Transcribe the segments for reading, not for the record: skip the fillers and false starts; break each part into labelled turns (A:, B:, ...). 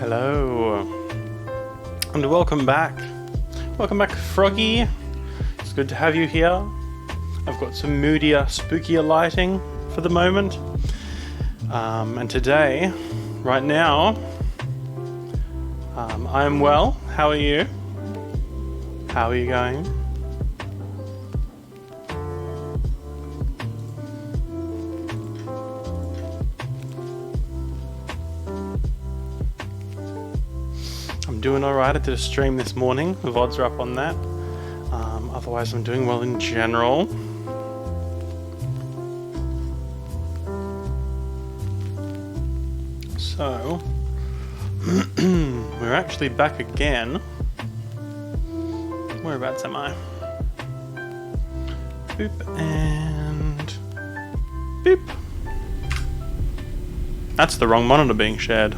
A: Hello, and welcome back. Welcome back, Froggy. It's good to have you here. I've got some moodier, spookier lighting for the moment. And today, right now, I am well. How are you? How are you going? I'm doing alright. I did a stream this morning. The VODs are up on that. Otherwise, I'm doing well in general. So, we're actually back again. Whereabouts am I? Boop and boop. That's the wrong monitor being shared.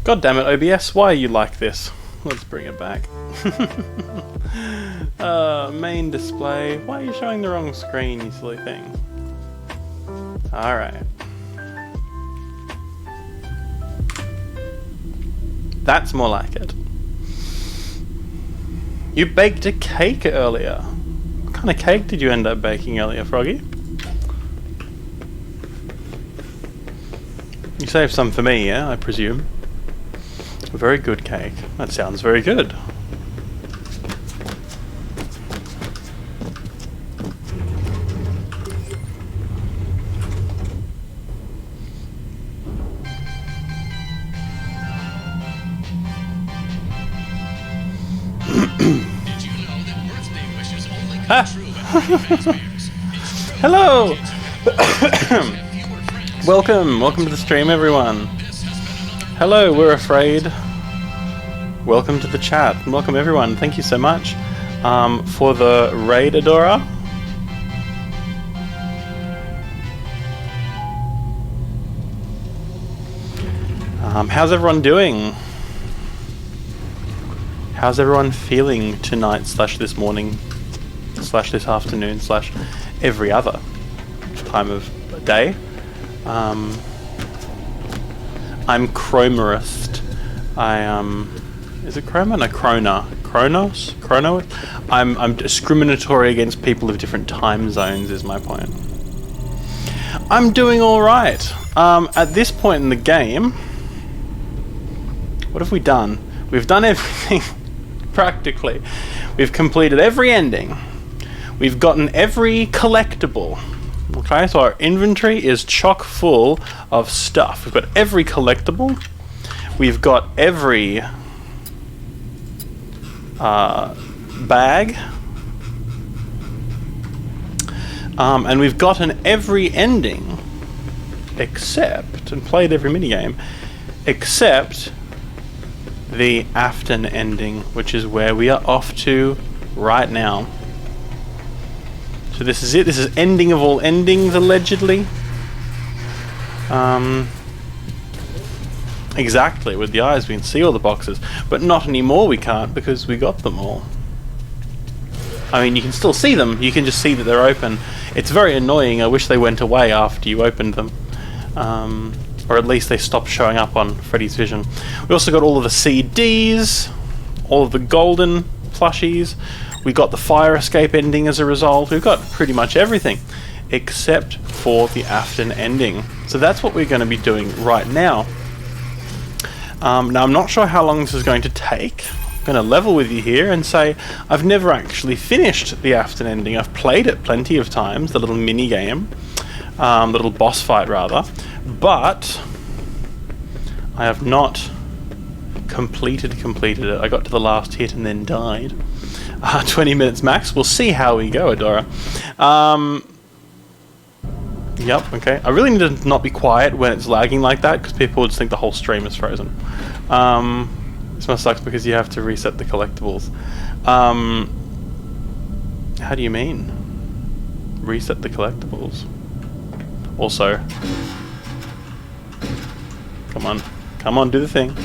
A: God damn it, OBS, why are you like this? Let's bring it back. Main display. Why are you showing the wrong screen, you silly thing? Alright. That's more like it. You baked a cake earlier. What kind of cake did you end up baking earlier, Froggy? You saved some for me, yeah, I presume. A very good cake. That sounds very good.
B: Did you know that birthday wishes only come true at Parkitect?
A: Hello! Welcome to the stream, everyone. Hello, we're afraid. Welcome to the chat, and welcome everyone. Thank you so much for the raid, Adora. How's everyone doing? How's everyone feeling tonight, slash this morning, slash this afternoon, slash every other time of day? I'm Chromerist. Is it Chroma? No, Chronos? I'm discriminatory against people of different time zones is my point. I'm doing alright. At this point in the game, what have we done? We've done everything, practically. We've completed every ending. We've gotten every collectible. Okay, so our inventory is chock full of stuff. We've got every collectible. We've got every bag. And we've gotten every ending except, and played every minigame, except the Afton ending, which is where we are off to right now. So this is it. This is ending of all endings, allegedly. Exactly. With the eyes, we can see all the boxes, but not anymore. We can't because we got them all. I mean, you can still see them. You can just see that they're open. It's very annoying. I wish they went away after you opened them, or at least they stopped showing up on Freddy's Vision. We also got all of the CDs, all of the golden plushies. We got the fire escape ending as a result. We've got pretty much everything except for the Afton ending. So that's what we're going to be doing right now. Now I'm not sure how long this is going to take. I'm going to level with you here and say I've never actually finished the Afton ending. I've played it plenty of times, the little mini game, the little boss fight rather, but I have not completed it. I got to the last hit and then died. 20 minutes max. We'll see how we go, Adora. Yep, okay. I really need to not be quiet when it's lagging like that, because people would just think the whole stream is frozen. This must suck because you have to reset the collectibles. How do you mean? Reset the collectibles? Also, come on, do the thing.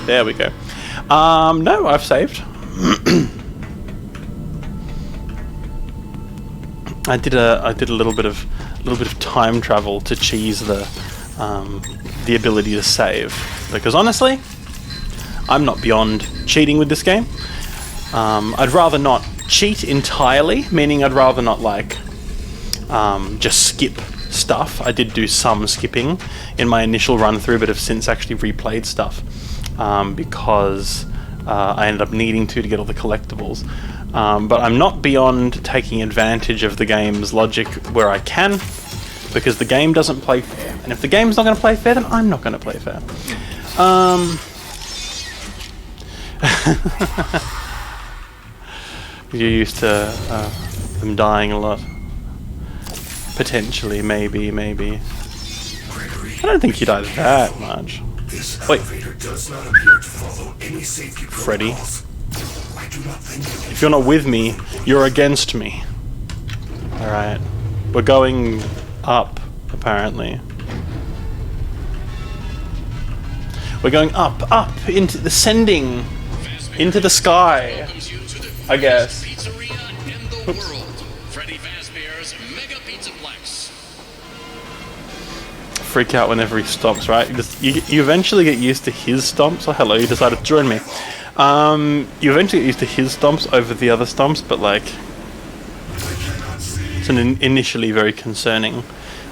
A: There we go. No, I've saved. I did a little bit of time travel to cheese the the ability to save. Because honestly, I'm not beyond cheating with this game. I'd rather not cheat entirely, meaning I'd rather not like just skip stuff. I did do some skipping in my initial run through, but have since actually replayed stuff because I ended up needing to get all the collectibles. But I'm not beyond taking advantage of the game's logic where I can, because the game doesn't play fair. And if the game's not going to play fair, then I'm not going to play fair. You're used to them dying a lot. Potentially, maybe. I don't think you die that much. Wait. Freddy. If you're not with me, you're against me. Alright. We're going up, apparently. We're going up, into ascending into the sky, I guess. Oops. Freak out whenever he stomps, right? You eventually get used to his stomps. Oh, hello, you decided to join me. You eventually get used to his stomps over the other stomps, but like, it's initially very concerning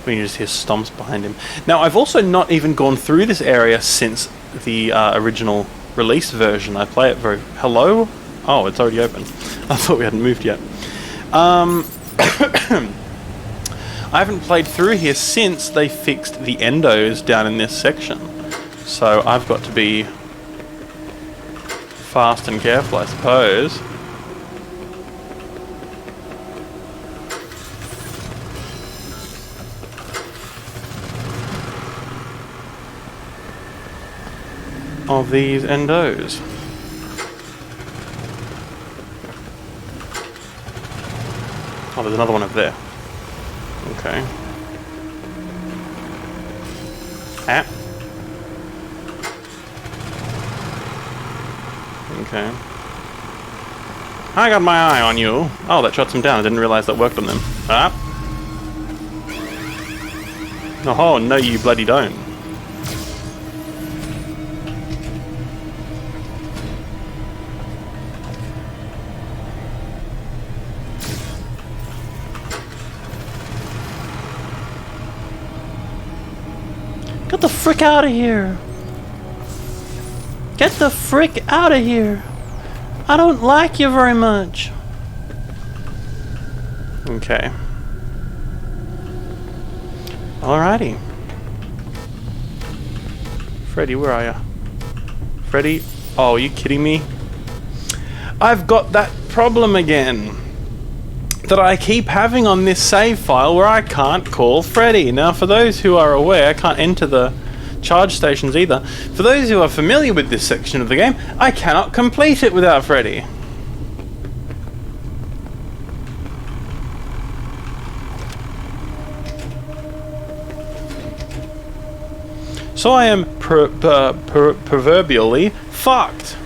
A: when you just hear stomps behind him. Now, I've also not even gone through this area since the original release version. I play it very... Hello? Oh, it's already open. I thought we hadn't moved yet. I haven't played through here since they fixed the endos down in this section. So I've got to be fast and careful, I suppose. Of these endos. Oh, there's another one over there. Okay. Ah. Okay. I got my eye on you. Oh, that shuts them down. I didn't realize that worked on them. Ah. Oh, no, you bloody don't. Get the frick out of here! Get the frick out of here! I don't like you very much. Okay. Alrighty. Freddy, where are you? Freddy? Oh, are you kidding me? I've got that problem again that I keep having on this save file where I can't call Freddy. Now, for those who are aware, I can't enter the charge stations either. For those who are familiar with this section of the game, I cannot complete it without Freddy. So I am proverbially fucked.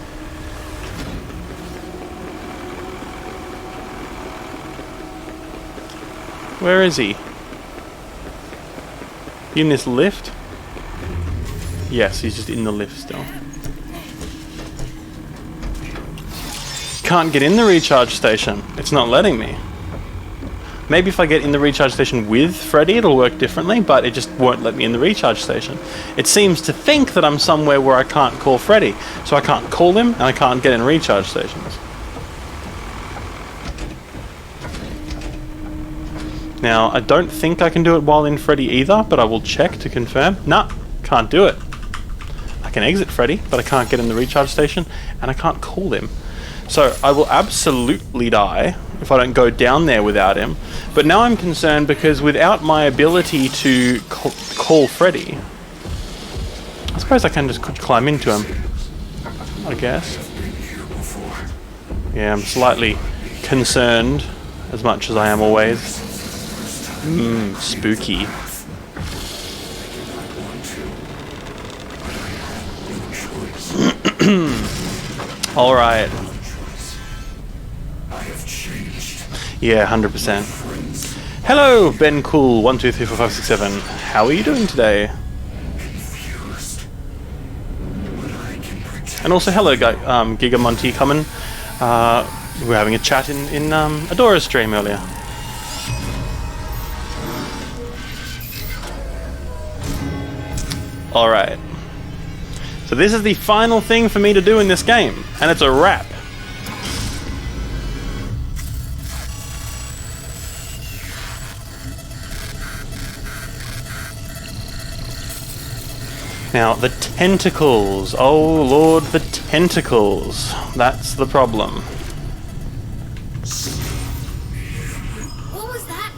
A: Where is he? In this lift? Yes, he's just in the lift still. Can't get in the recharge station. It's not letting me. Maybe if I get in the recharge station with Freddy, it'll work differently, but it just won't let me in the recharge station. It seems to think that I'm somewhere where I can't call Freddy, so I can't call him and I can't get in recharge stations. Now, I don't think I can do it while in Freddy either, but I will check to confirm. Nah, can't do it. I can exit Freddy, but I can't get in the recharge station, and I can't call him. So I will absolutely die if I don't go down there without him. But now I'm concerned because without my ability to call Freddy, I suppose I can just climb into him, I guess. Yeah, I'm slightly concerned, as much as I am always. Spooky. Alright. Yeah, 100%. Hello, Ben Cool, 1, 2, 3, 4, 5, 6, 7. How are you doing today? And also, hello, Giga Monty coming. We were having a chat in Adora's stream earlier. Alright. So this is the final thing for me to do in this game, and it's a wrap. Now, the tentacles. Oh lord, the tentacles. That's the problem.
C: What was that?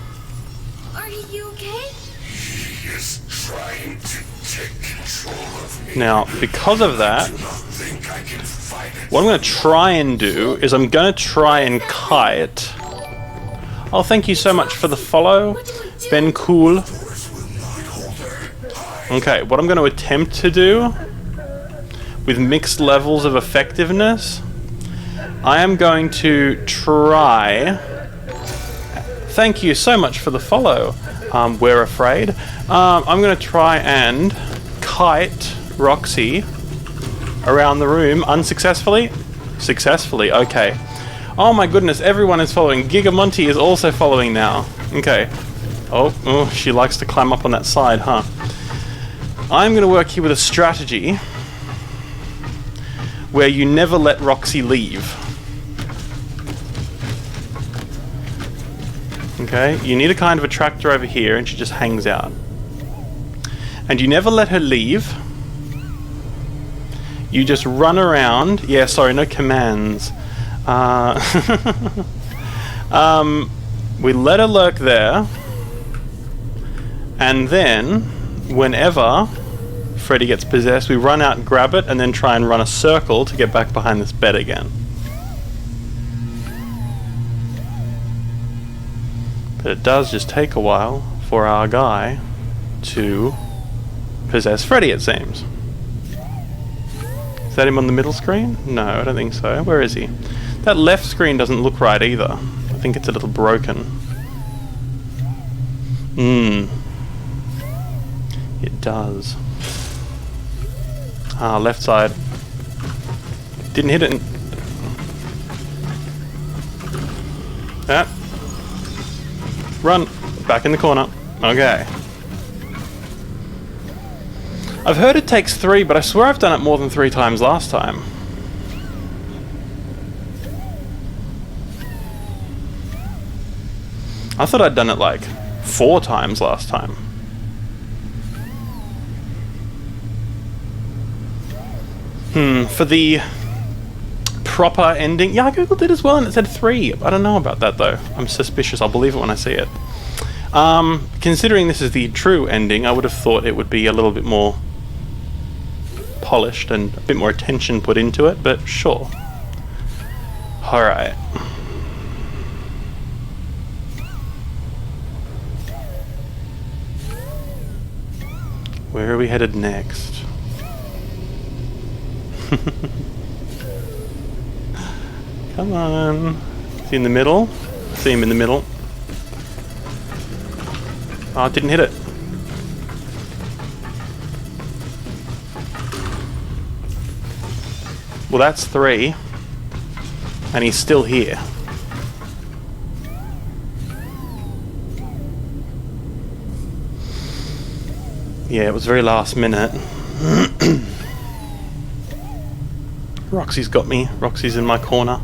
C: Are you okay?
D: He is trying to take control of me.
A: Now, because of that,
D: I think I can fight it.
A: what I'm going to try and do is I'm going to try and kite. Oh, thank you so much for the follow, Ben Cool. Okay, what I'm going to attempt to do with mixed levels of effectiveness, I am going to try. Thank you so much for the follow. We're afraid. I'm going to try and kite Roxy around the room unsuccessfully. Successfully, okay. Oh my goodness, everyone is following. Giga Monty is also following now. Okay. Oh, she likes to climb up on that side, huh? I'm going to work here with a strategy where you never let Roxy leave. Okay, you need a kind of attractor over here and she just hangs out. And you never let her leave. You just run around. Yeah, sorry, no commands. We let her lurk there. And then, whenever Freddy gets possessed, we run out and grab it and then try and run a circle to get back behind this bed again. But it does just take a while for our guy to possess Freddy, it seems. Is that him on the middle screen? No, I don't think so. Where is he? That left screen doesn't look right either. I think it's a little broken. It does. Ah, left side. Didn't hit it. Ah. Run. Back in the corner. Okay. I've heard it takes 3, but I swear I've done it more than 3 times last time. I thought I'd done it like 4 times last time. For the proper ending, yeah, I googled it as well and it said 3. I don't know about that though. I'm suspicious. I'll believe it when I see it. Considering this is the true ending, I would have thought it would be a little bit more polished and a bit more attention put into it, but sure. Alright. Where are we headed next? Come on. Is he in the middle? I see him in the middle. Oh, I didn't hit it. Well, that's 3. And he's still here. Yeah, it was very last minute. Roxy's got me. Roxy's in my corner.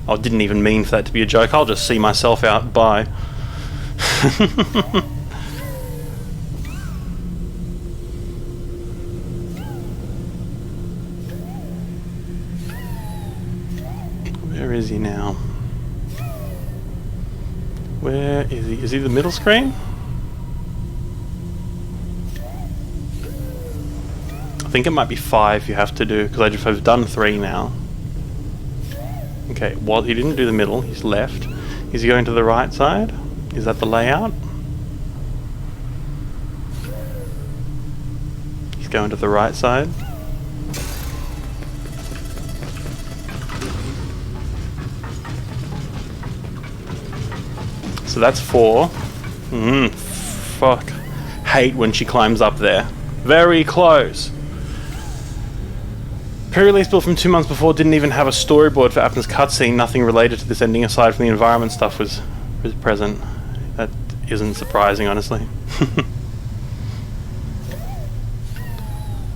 A: I didn't even mean for that to be a joke. I'll just see myself out. Bye. Where is he now? Where is he? Is he the middle screen? I think it might be 5 you have to do, because I've done 3 now. Okay, well, he didn't do the middle, he's left. Is he going to the right side? Is that the layout? He's going to the right side. So that's 4. Fuck. Hate when she climbs up there. Very close. Pre-release build from 2 months before didn't even have a storyboard for Afton's cutscene. Nothing related to this ending aside from the environment stuff was present. That isn't surprising, honestly.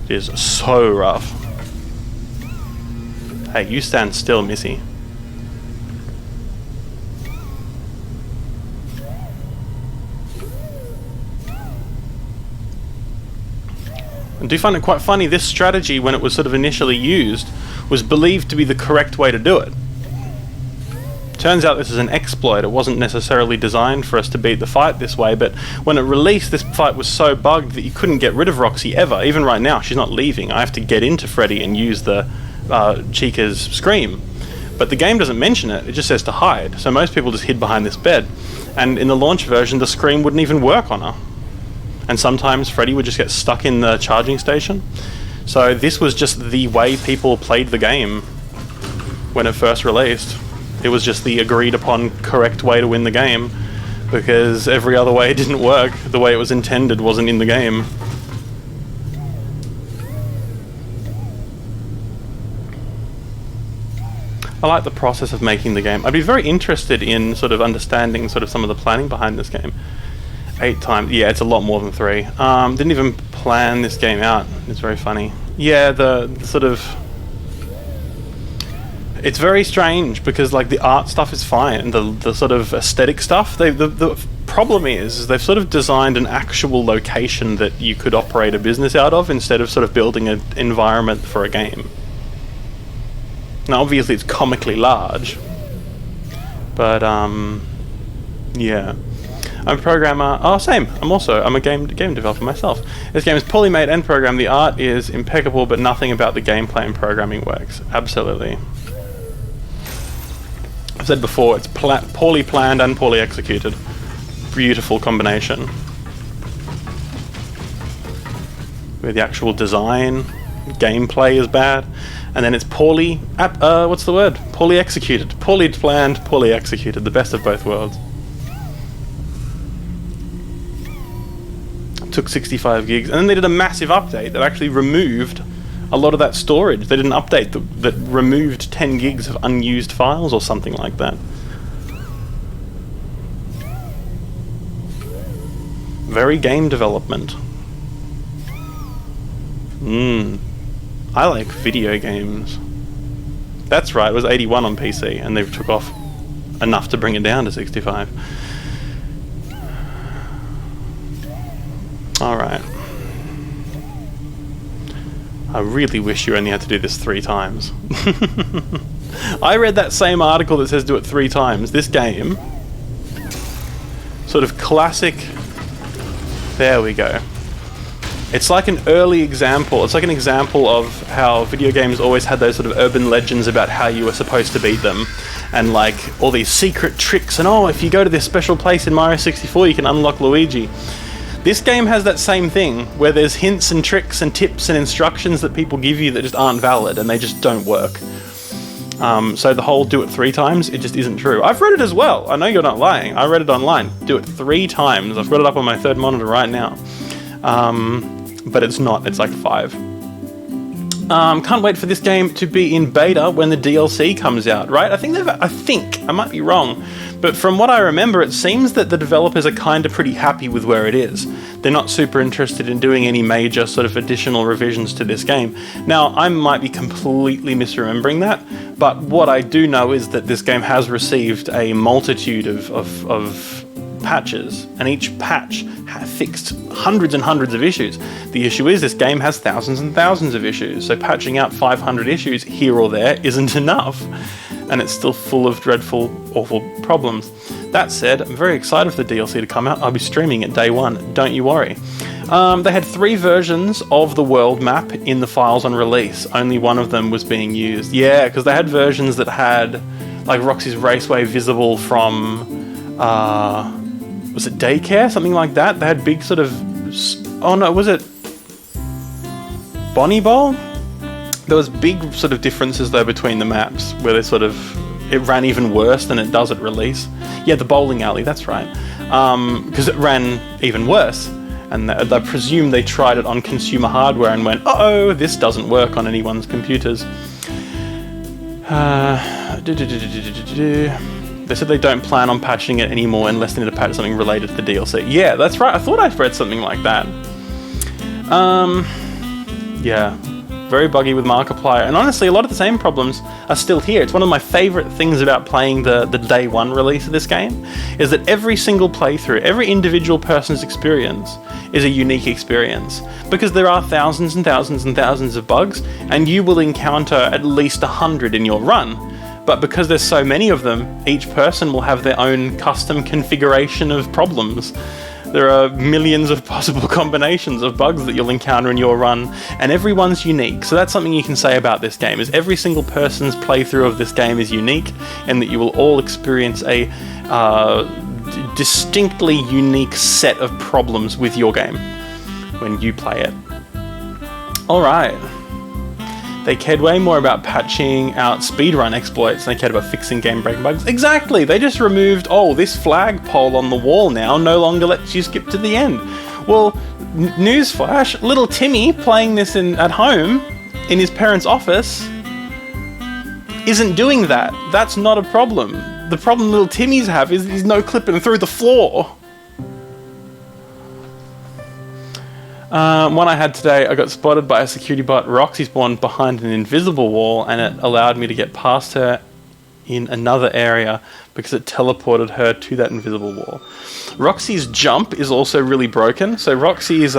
A: It is so rough. Hey, you stand still, Missy. I do find it quite funny, this strategy, when it was sort of initially used, was believed to be the correct way to do it. Turns out this is an exploit. It wasn't necessarily designed for us to beat the fight this way, but when it released, this fight was so bugged that you couldn't get rid of Roxy ever. Even right now, she's not leaving. I have to get into Freddy and use the Chica's scream. But the game doesn't mention it, it just says to hide. So most people just hid behind this bed. And in the launch version, the scream wouldn't even work on her. And sometimes Freddy would just get stuck in the charging station. So this was just the way people played the game when it first released. It was just the agreed upon correct way to win the game, because every other way didn't work. The way it was intended wasn't in the game. I like the process of making the game. I'd be very interested in sort of understanding sort of some of the planning behind this game. 8 times, yeah, it's a lot more than 3. Didn't even plan this game out. It's very funny. Yeah, the sort of... It's very strange because like the art stuff is fine, and the sort of aesthetic stuff. The problem is they've sort of designed an actual location that you could operate a business out of instead of sort of building an environment for a game. Now, obviously, it's comically large, but yeah. I'm a programmer. Oh, same. I'm a game developer myself. This game is poorly made and programmed. The art is impeccable, but nothing about the gameplay and programming works. Absolutely. I've said before, it's poorly planned and poorly executed. Beautiful combination. Where the actual design, gameplay is bad, and then it's poorly, what's the word? Poorly executed. Poorly planned, poorly executed. The best of both worlds. Took 65 gigs, and then they did a massive update that actually removed a lot of that storage. They did an update that removed 10 gigs of unused files or something like that. Very game development. I like video games. That's right, it was 81 on PC, and they took off enough to bring it down to 65. Alright. I really wish you only had to do this 3 times. I read that same article that says do it 3 times. This game, sort of classic... There we go. It's like an early example. It's like an example of how video games always had those sort of urban legends about how you were supposed to beat them. And like all these secret tricks and oh, if you go to this special place in Mario 64 you can unlock Luigi. This game has that same thing, where there's hints and tricks and tips and instructions that people give you that just aren't valid and they just don't work. So the whole do it 3 times, it just isn't true. I've read it as well. I know you're not lying. I read it online. Do it 3 times. I've got it up on my 3rd monitor right now. But it's not. It's like 5. Can't wait for this game to be in beta when the DLC comes out, right? I think, I might be wrong, but from what I remember, it seems that the developers are kind of pretty happy with where it is. They're not super interested in doing any major sort of additional revisions to this game. Now, I might be completely misremembering that, but what I do know is that this game has received a multitude of patches, and each patch fixed hundreds and hundreds of issues. The issue is this game has thousands and thousands of issues, so patching out 500 issues here or there isn't enough, and it's still full of dreadful, awful problems. That said, I'm very excited for the DLC to come out. I'll be streaming it day 1, don't you worry. They had 3 versions of the world map in the files on release. Only one of them was being used. Yeah, because they had versions that had like Roxy's Raceway visible from was it daycare? Something like that? They had big sort of... Oh no, was it Bonnie Bowl? There was big sort of differences though between the maps, where they sort of... It ran even worse than it does at release. Yeah, the bowling alley, that's right. Because it ran even worse. And I presume they tried it on consumer hardware and went, uh-oh, this doesn't work on anyone's computers. They said they don't plan on patching it anymore unless they need to patch something related to the DLC. Yeah, that's right. I thought I'd read something like that. Yeah. Very buggy with Markiplier. And honestly, a lot of the same problems are still here. It's one of my favourite things about playing the day one release of this game, is that every single playthrough, every individual person's experience is a unique experience. Because there are thousands and thousands and thousands of bugs, and you will encounter at least 100 in your run. But because there's so many of them, each person will have their own custom configuration of problems. There are millions of possible combinations of bugs that you'll encounter in your run, and everyone's unique. So that's something you can say about this game, is every single person's playthrough of this game is unique, and that you will all experience a distinctly unique set of problems with your game when you play it. Alright. They cared way more about patching out speedrun exploits than they cared about fixing game-breaking bugs. Exactly! They just removed, oh, this flagpole on the wall now no longer lets you skip to the end. Well, newsflash, little Timmy playing this at home, in his parents' office, isn't doing that. That's not a problem. The problem little Timmy's have is he's no clipping through the floor. One I had today, I got spotted by a security bot. Roxy spawned behind an invisible wall, and it allowed me to get past her in another area because it teleported her to that invisible wall. Roxy's jump is also really broken. So Roxy's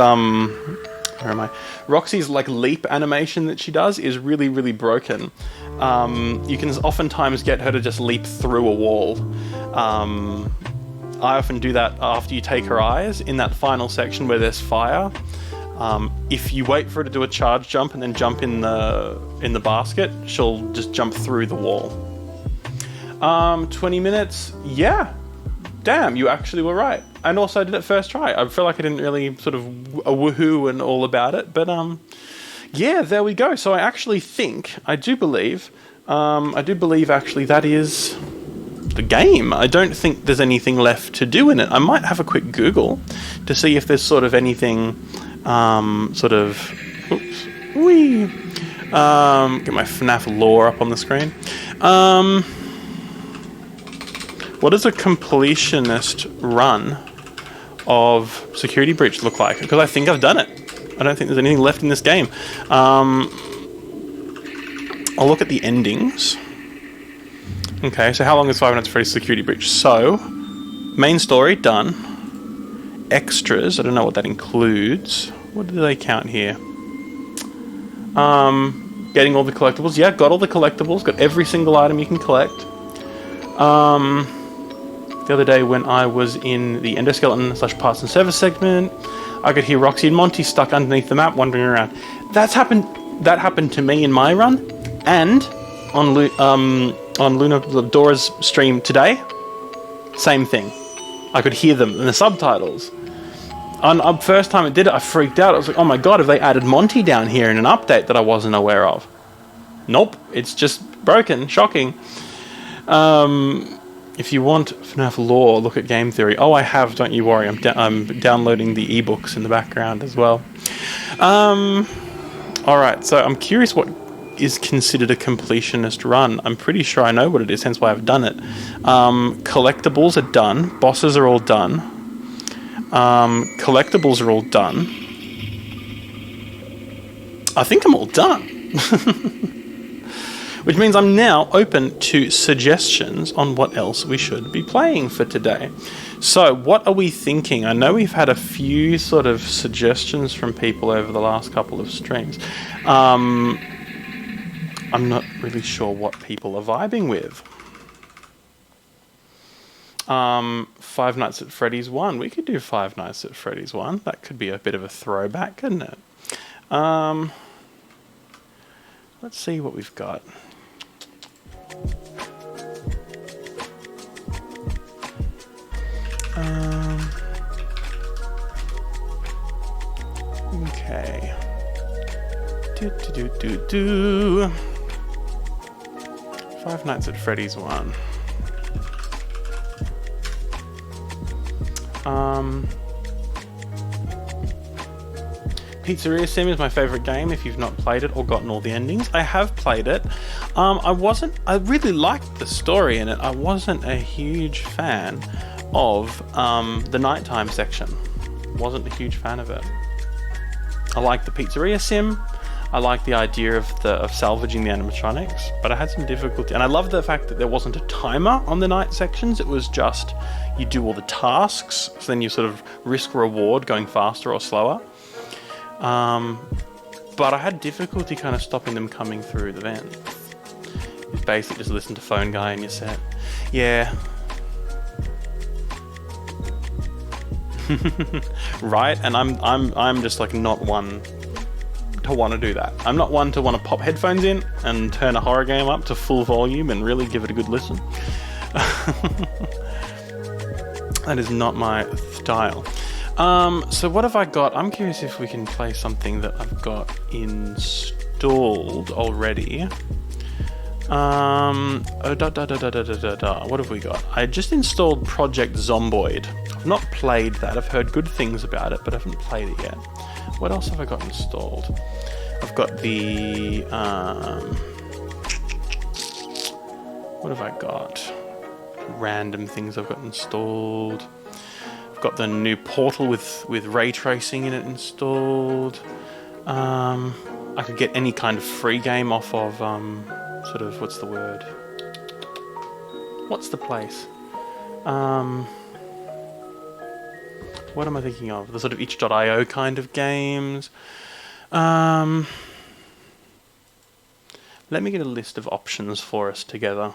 A: Roxy's like leap animation that she does is really, really broken. You can oftentimes get her to just leap through a wall. I often do that after you take her eyes in that final section where there's fire. If you wait for her to do a charge jump and then jump in the basket, she'll just jump through the wall. 20 minutes, yeah. Damn, you actually were right. And also I did it first try. I feel like I didn't really sort of a woohoo and all about it, but yeah, there we go. So I do believe actually that is the game. I don't think there's anything left to do in it. I might have a quick Google to see if there's sort of anything get my FNAF lore up on the screen. What does a completionist run of Security Breach look like? Because I think I've done it. I don't think there's anything left in this game. I'll look at the endings. Okay, so how long is 5 Nights at Freddy's Security Breach? So, main story, done. Extras, I don't know what that includes. What do they count here? Getting all the collectibles. Yeah, got all the collectibles. Got every single item you can collect. The other day when I was in the endoskeleton / parts and service segment, I could hear Roxy and Monty stuck underneath the map wandering around. That happened to me in my run, and on Luna Dora's stream today, same thing. I could hear them in the subtitles. On the first time it did it, I freaked out. I was like, oh my god, have they added Monty down here in an update that I wasn't aware of? Nope, it's just broken. Shocking. If you want FNAF lore, look at Game Theory. Oh, I have, don't you worry. I'm downloading the ebooks in the background as well. Alright, so I'm curious what is considered a completionist run. I'm pretty sure I know what it is, hence why I've done it. Collectibles are done. Bosses are all done. Collectibles are all done. I think I'm all done. Which means I'm now open to suggestions on what else we should be playing for today. So, what are we thinking? I know we've had a few sort of suggestions from people over the last couple of streams. I'm not really sure what people are vibing with. 5 Nights at Freddy's 1. We could do 5 Nights at Freddy's 1. That could be a bit of a throwback, couldn't it? Let's see what we've got. Okay. Do. 5 Nights at Freddy's 1. Pizzeria Sim is my favourite game if you've not played it or gotten all the endings. I have played it. I really liked the story in it. I wasn't a huge fan of the nighttime section. Wasn't a huge fan of it. I like the Pizzeria Sim. I like the idea of salvaging the animatronics, but I had some difficulty. And I love the fact that there wasn't a timer on the night sections. It was just you do all the tasks, so then you sort of risk reward going faster or slower. But I had difficulty kind of stopping them coming through the vent. You basically just listen to Phone Guy and you're set. Yeah. Right, and I'm just like not one to want to do that. I'm not one to want to pop headphones in and turn a horror game up to full volume and really give it a good listen. That is not my style. So what have I got? I'm curious if we can play something that I've got installed already. What have we got? I just installed Project Zomboid. I've not played that. I've heard good things about it, but I haven't played it yet. What else have I got installed? I've got the... what have I got? Random things I've got installed. I've got the new Portal with ray tracing in it installed. I could get any kind of free game off of... sort of, what's the word? What's the place? What am I thinking of? The sort of itch.io kind of games. Let me get a list of options for us together.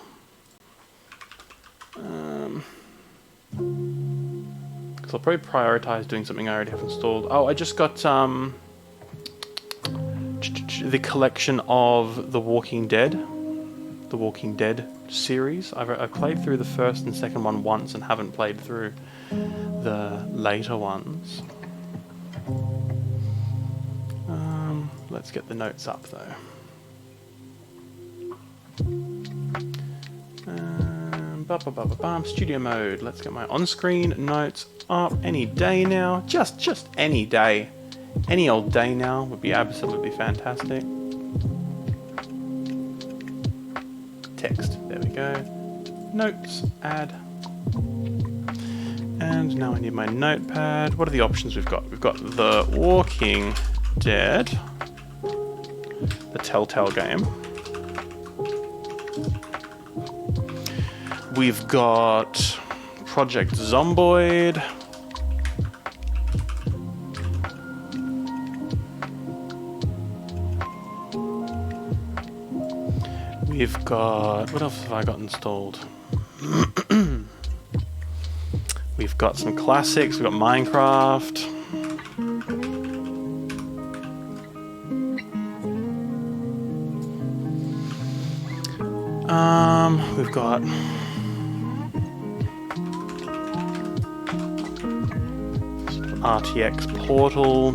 A: Because I'll probably prioritize doing something I already have installed. Oh, I just got the collection of The Walking Dead series. I've played through the first and second one once and haven't played through the later ones. Let's get the notes up though. Studio mode. Let's get my on-screen notes up. Any day now. Just any day. Any old day now would be absolutely fantastic. Text. There we go. Notes. Add. And now I need my notepad. What are the options we've got? We've got The Walking Dead. The Telltale game. We've got Project Zomboid. We've got... what else have I got installed? We've got some classics. We've got Minecraft. We've got... RTX Portal.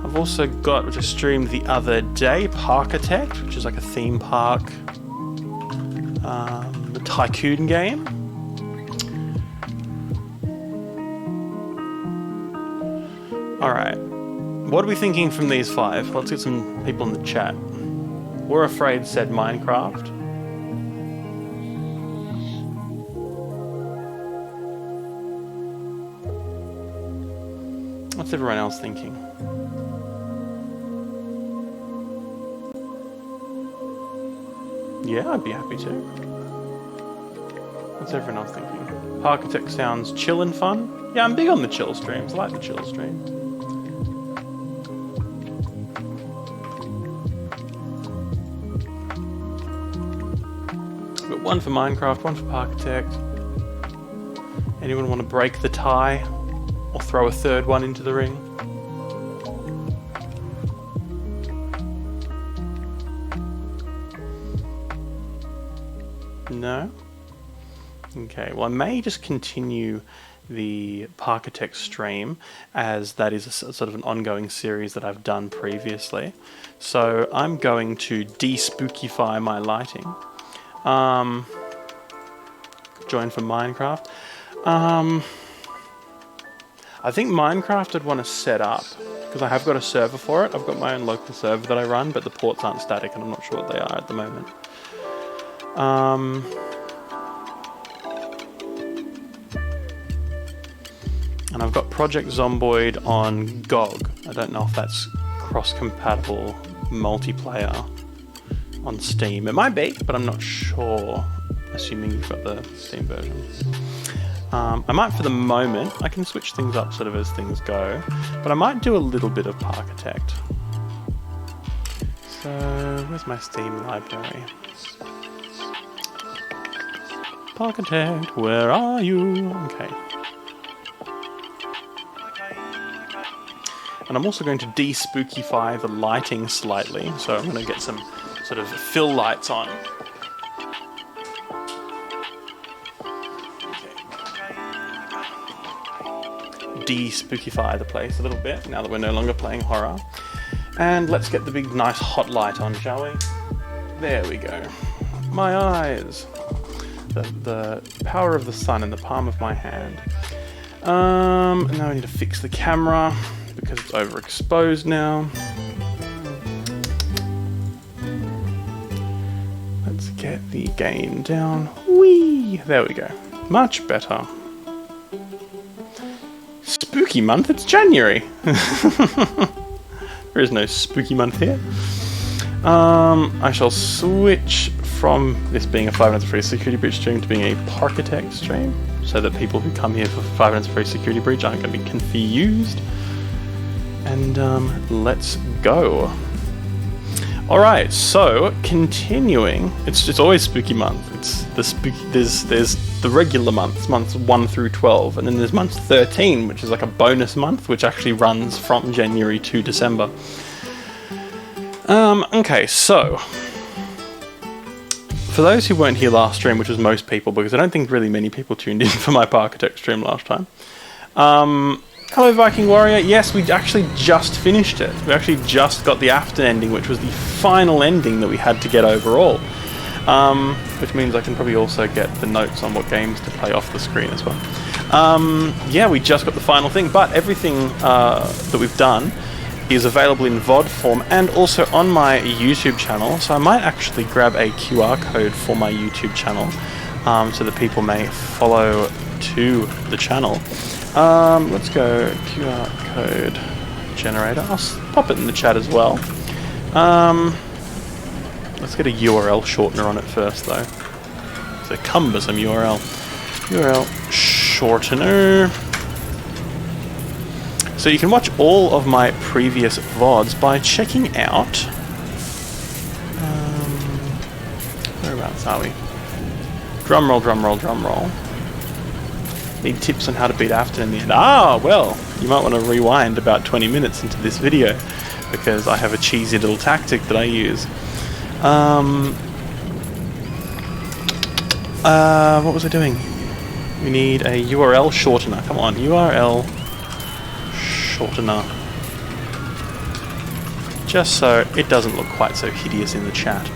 A: I've also got, which I streamed the other day, Parkitect, which is like a theme park tycoon game. Alright, what are we thinking from these five? Let's get some people in the chat. We're Afraid said Minecraft. What's everyone else thinking? Yeah, I'd be happy to. What's everyone else thinking? Parkitect sounds chill and fun. Yeah, I'm big on the chill streams. I like the chill streams. Got one for Minecraft, one for Parkitect. Anyone want to break the tie? Or throw a third one into the ring? No? Okay, well I may just continue the Parkitect stream as that is a sort of an ongoing series that I've done previously. So I'm going to de-spookify my lighting. join for Minecraft. I think Minecraft I'd want to set up, because I have got a server for it. I've got my own local server that I run, but the ports aren't static and I'm not sure what they are at the moment. And I've got Project Zomboid on GOG. I don't know if that's cross-compatible multiplayer on Steam. It might be, but I'm not sure, assuming you've got the Steam version. I might for the moment. I can switch things up sort of as things go, but I might do a little bit of Parkitect. So, where's my Steam library? Parkitect, where are you? Okay. And I'm also going to de-spookify the lighting slightly, so I'm going to get some sort of fill lights on. De-spookify the place a little bit now that we're no longer playing horror. And let's get the big nice hot light on, shall we? There we go. My eyes. The power of the sun in the palm of my hand. And now I need to fix the camera because it's overexposed now. Let's get the gain down. Whee! There we go. Much better. Spooky month, it's January. There is no spooky month here. I shall switch from this being a 5 Nights at Freddy's Security Breach stream to being a Parkitect stream, so that people who come here for 5 Nights at Freddy's Security Breach aren't going to be confused. And let's go. Alright, so continuing, it's always spooky month. It's the spooky, there's the regular months 1 through 12, and then there's month 13, which is like a bonus month, which actually runs from January to December. Okay, so for those who weren't here last stream, which was most people, because I don't think really many people tuned in for my Parkitect stream last time. Hello Viking Warrior, yes, we actually just finished it. We actually just got the Afton ending, which was the final ending that we had to get overall. Which means I can probably also get the notes on what games to play off the screen as well. Yeah, we just got the final thing, but everything that we've done is available in VOD form and also on my YouTube channel, so I might actually grab a QR code for my YouTube channel so that people may follow to the channel. Let's go QR code generator. I'll pop it in the chat as well. Let's get a URL shortener on it first though. It's a cumbersome URL. URL shortener. So you can watch all of my previous VODs by checking out... whereabouts are we? Drumroll, drumroll, drumroll. Need tips on how to beat Afton in the end. Ah, well, you might want to rewind about 20 minutes into this video, because I have a cheesy little tactic that I use. What was I doing? We need a URL shortener. Come on, URL shortener. Just so it doesn't look quite so hideous in the chat.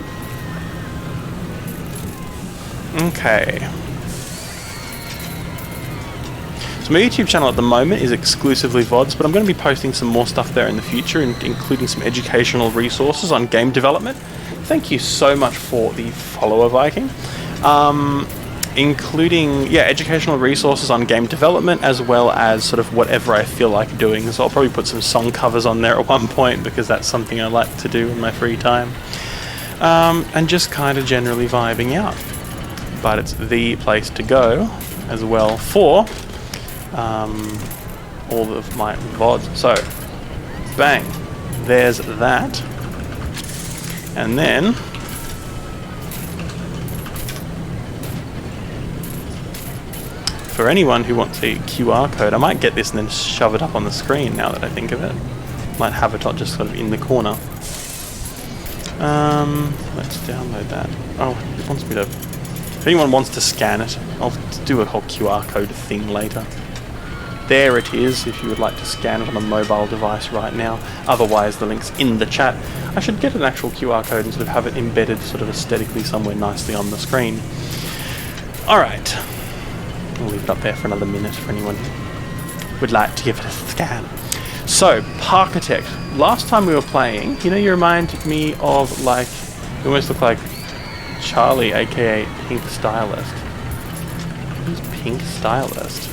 A: Okay. So my YouTube channel at the moment is exclusively VODs, but I'm going to be posting some more stuff there in the future, including some educational resources on game development. Thank you so much for the follower, Viking. Including, yeah, educational resources on game development, as well as sort of whatever I feel like doing. So I'll probably put some song covers on there at one point, because that's something I like to do in my free time. And just kind of generally vibing out. But it's the place to go as well for all of my VODs. So, bang, there's that. And then for anyone who wants a QR code, I might get this and then shove it up on the screen now that I think of it. Might have it just sort of in the corner. Let's download that. Oh, it wants me to... If anyone wants to scan it, I'll do a whole QR code thing later. There it is, if you would like to scan it on a mobile device right now. Otherwise, the link's in the chat. I should get an actual QR code and sort of have it embedded sort of aesthetically somewhere nicely on the screen. Alright. I'll leave it up there for another minute for anyone who would like to give it a scan. So, Parkitect. Last time we were playing, you know, you remind me of, like, you almost look like Charlie, aka Pink Stylist. Who's Pink Stylist?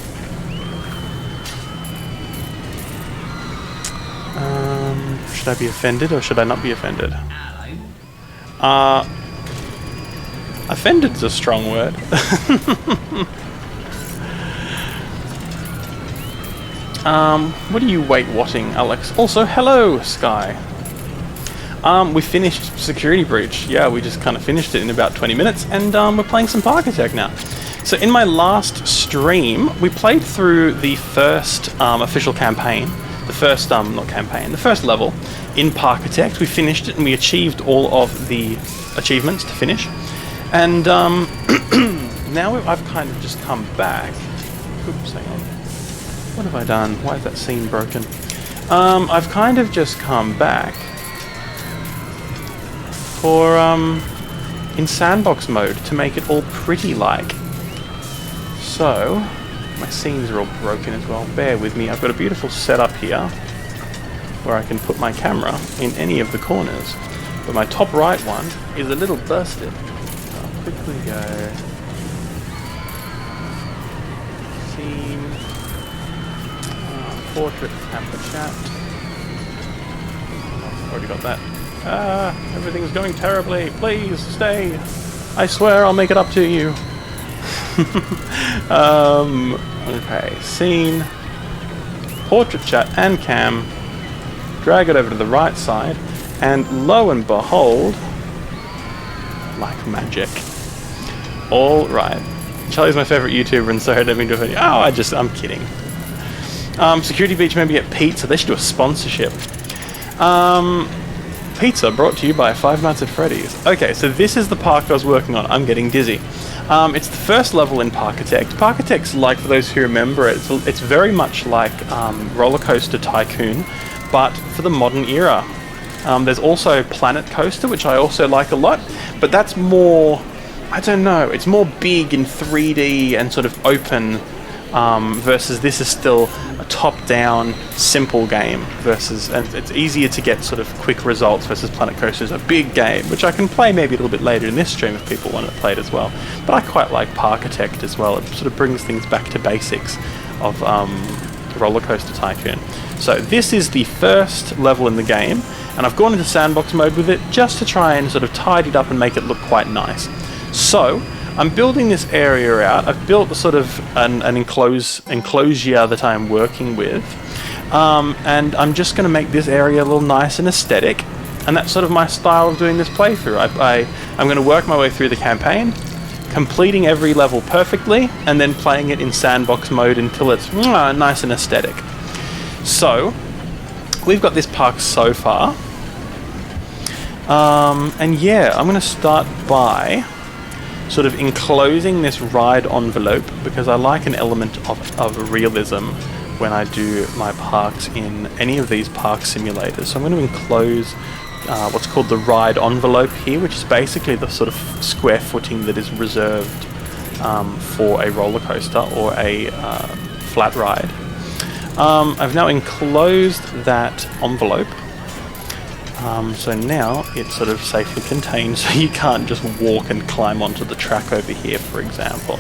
A: Should I be offended or should I not be offended? Offended's a strong word. What are you wait-watting, Alex? Also, hello, Sky. We finished Security Breach. Yeah, we just kind of finished it in about 20 minutes, and we're playing some Parkitect now. So in my last stream, we played through the first official campaign. The first, not campaign, the first level in Parkitect. We finished it and we achieved all of the achievements to finish. And now I've kind of just come back. Oops, hang on. What have I done? Why is that scene broken? I've kind of just come back for, in sandbox mode to make it all pretty-like. So, my scenes are all broken as well. Bear with me. I've got a beautiful setup here where I can put my camera in any of the corners. But my top right one is a little busted. I'll quickly go. Scene. Portrait camera chat. Oh, already got that. Everything's going terribly. Please stay. I swear I'll make it up to you. Okay, scene, portrait chat and cam, drag it over to the right side, and lo and behold, like magic. Alright, Charlie's my favourite YouTuber and so I don't mean to offend you. Oh, I'm kidding. Security Beach maybe get pizza, they should do a sponsorship. Pizza brought to you by Five Nights at Freddy's. Okay, so this is the park I was working on. I'm getting dizzy. It's the first level in Parkitect. Parkitect's like, for those who remember it, it's very much like Roller Coaster Tycoon, but for the modern era. There's also Planet Coaster, which I also like a lot, but that's more, I don't know, it's more big in 3D and sort of open, versus this is still a top-down, simple game versus, and it's easier to get sort of quick results versus Planet Coaster is a big game, which I can play maybe a little bit later in this stream if people want to play it as well. But I quite like Parkitect as well. It sort of brings things back to basics of Roller Coaster Tycoon. So this is the first level in the game, and I've gone into sandbox mode with it just to try and sort of tidy it up and make it look quite nice. So I'm building this area out. I've built sort of an enclosure that I'm working with, and I'm just going to make this area a little nice and aesthetic, and that's sort of my style of doing this playthrough. I'm going to work my way through the campaign, completing every level perfectly, and then playing it in sandbox mode until it's nice and aesthetic. So, we've got this park so far, and yeah, I'm going to start by sort of enclosing this ride envelope because I like an element of realism when I do my parks in any of these park simulators. So I'm going to enclose what's called the ride envelope here, which is basically the sort of square footing that is reserved for a roller coaster or a flat ride. I've now enclosed that envelope. So now it's sort of safely contained, so you can't just walk and climb onto the track over here, for example.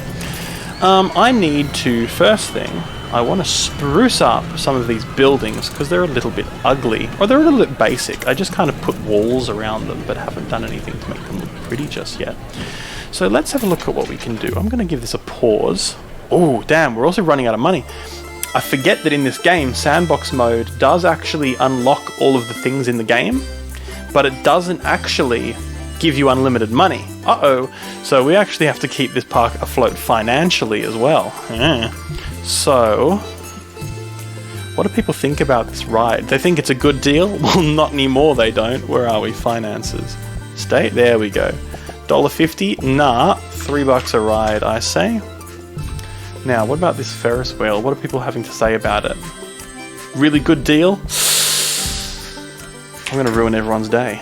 A: I need to, first thing, I want to spruce up some of these buildings because they're a little bit ugly, or they're a little bit basic. I just kind of put walls around them, but haven't done anything to make them look pretty just yet. So let's have a look at what we can do. I'm going to give this a pause. Oh, damn, we're also running out of money. I forget that in this game, sandbox mode does actually unlock all of the things in the game, but it doesn't actually give you unlimited money. Uh-oh. So we actually have to keep this park afloat financially as well. Yeah. So, what do people think about this ride? They think it's a good deal? Well, not anymore, they don't. Where are we? Finances. State? There we go. $1.50? Nah, $3 a ride, I say. Now, what about this Ferris wheel? What are people having to say about it? Really good deal? I'm going to ruin everyone's day.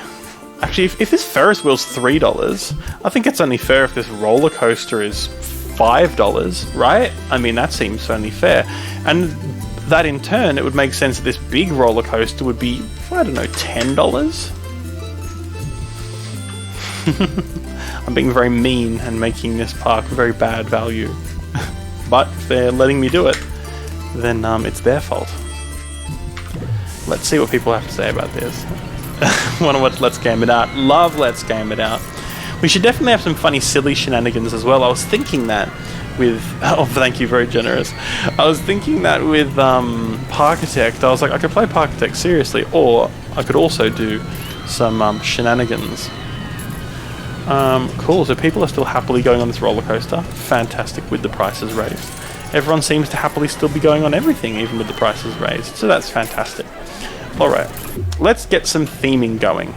A: Actually, if this Ferris wheel's $3, I think it's only fair if this roller coaster is $5, right? I mean, that seems only fair. And that in turn, it would make sense that this big roller coaster would be, I don't know, $10? I'm being very mean and making this park very bad value. But if they're letting me do it, then it's their fault. Let's see what people have to say about this. Want to watch Let's Game It Out. Love Let's Game It Out. We should definitely have some funny, silly shenanigans as well. I was thinking that with... Oh, thank you, very generous. I was thinking that with Parkitect. I was like, I could play Parkitect seriously, or I could also do some shenanigans. Cool, so people are still happily going on this roller coaster. Fantastic, with the prices raised. Everyone seems to happily still be going on everything, even with the prices raised. So that's fantastic. Alright, let's get some theming going.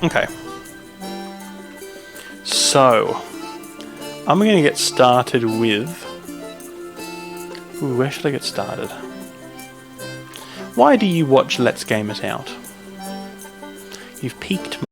A: Okay. So, I'm going to get started with... Ooh, where should I get started? Why do you watch Let's Game It Out? You've piqued my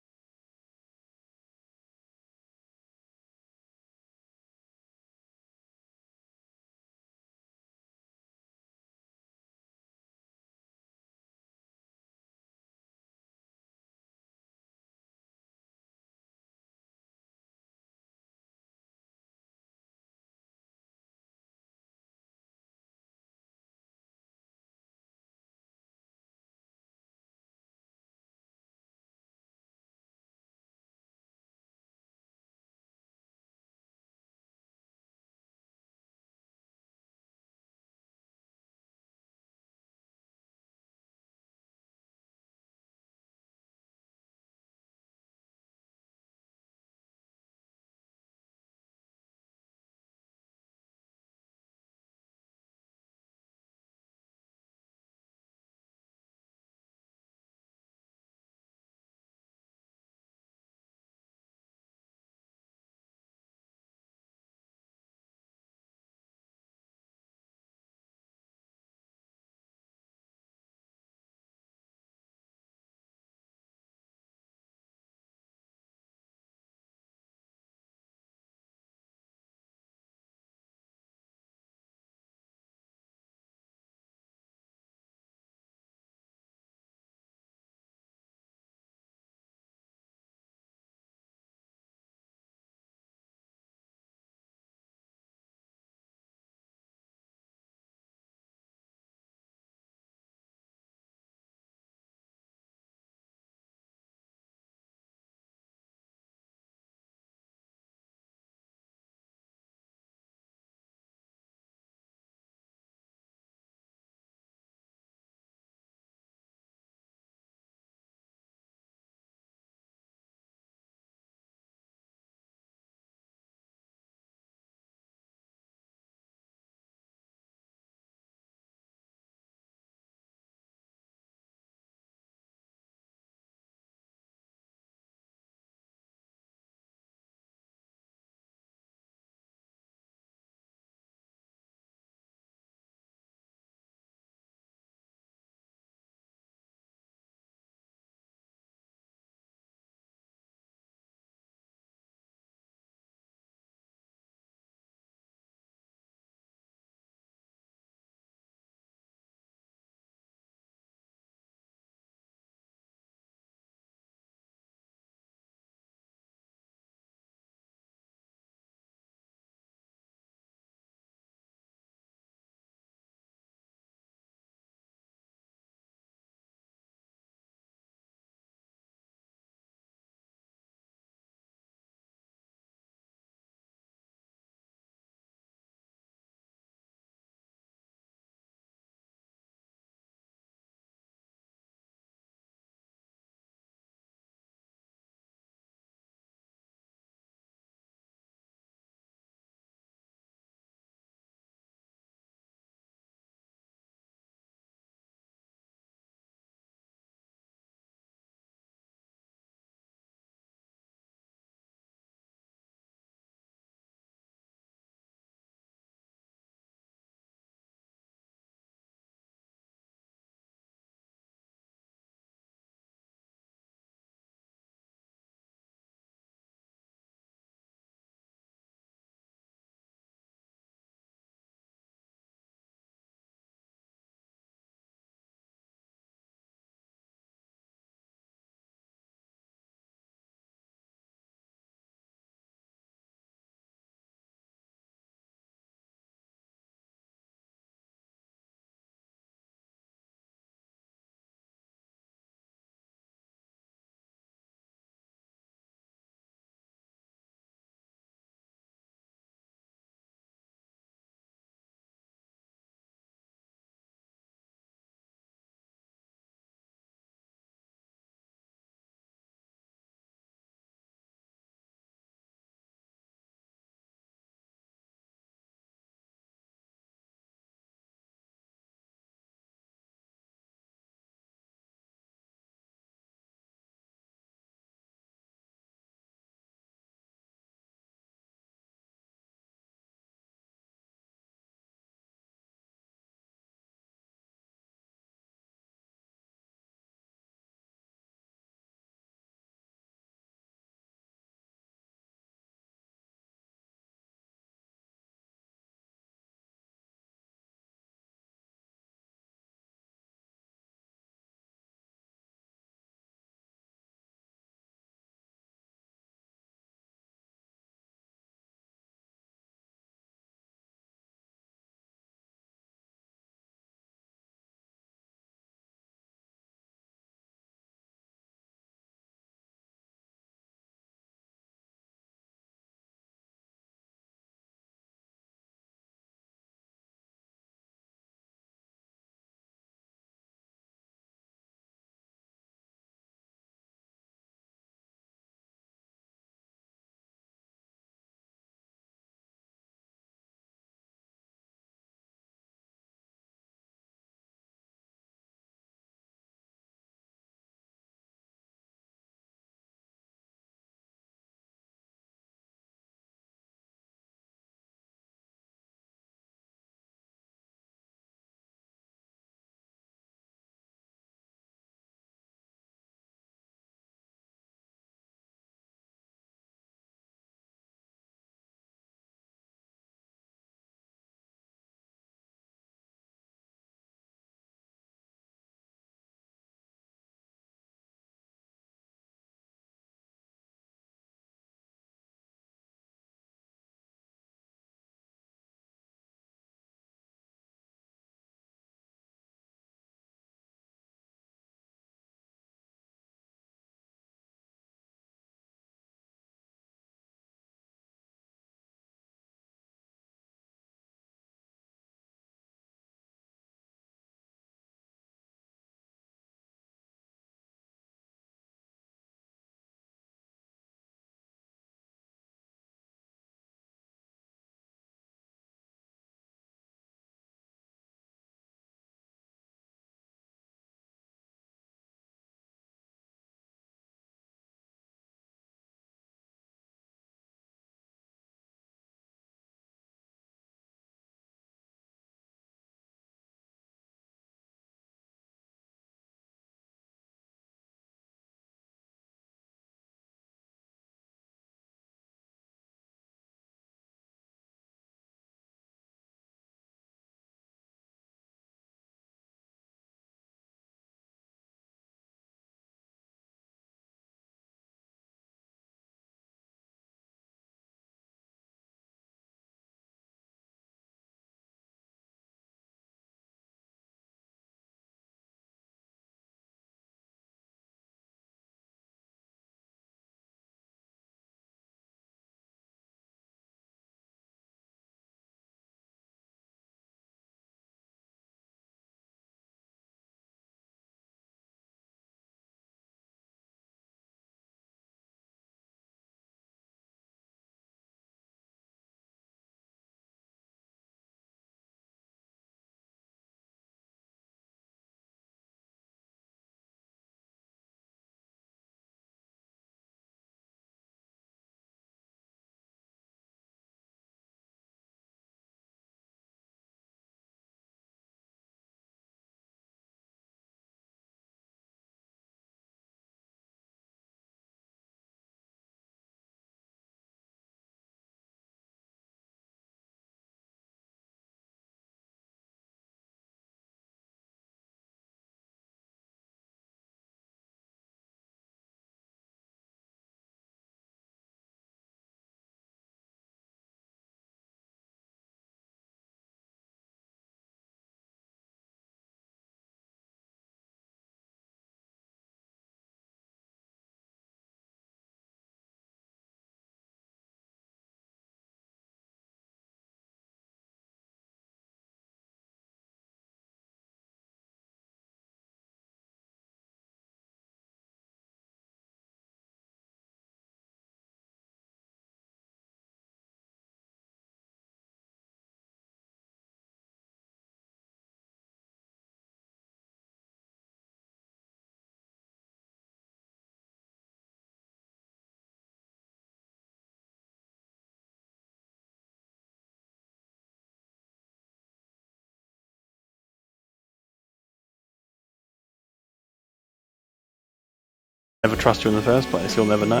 A: Never trust you in the first place, you'll never know.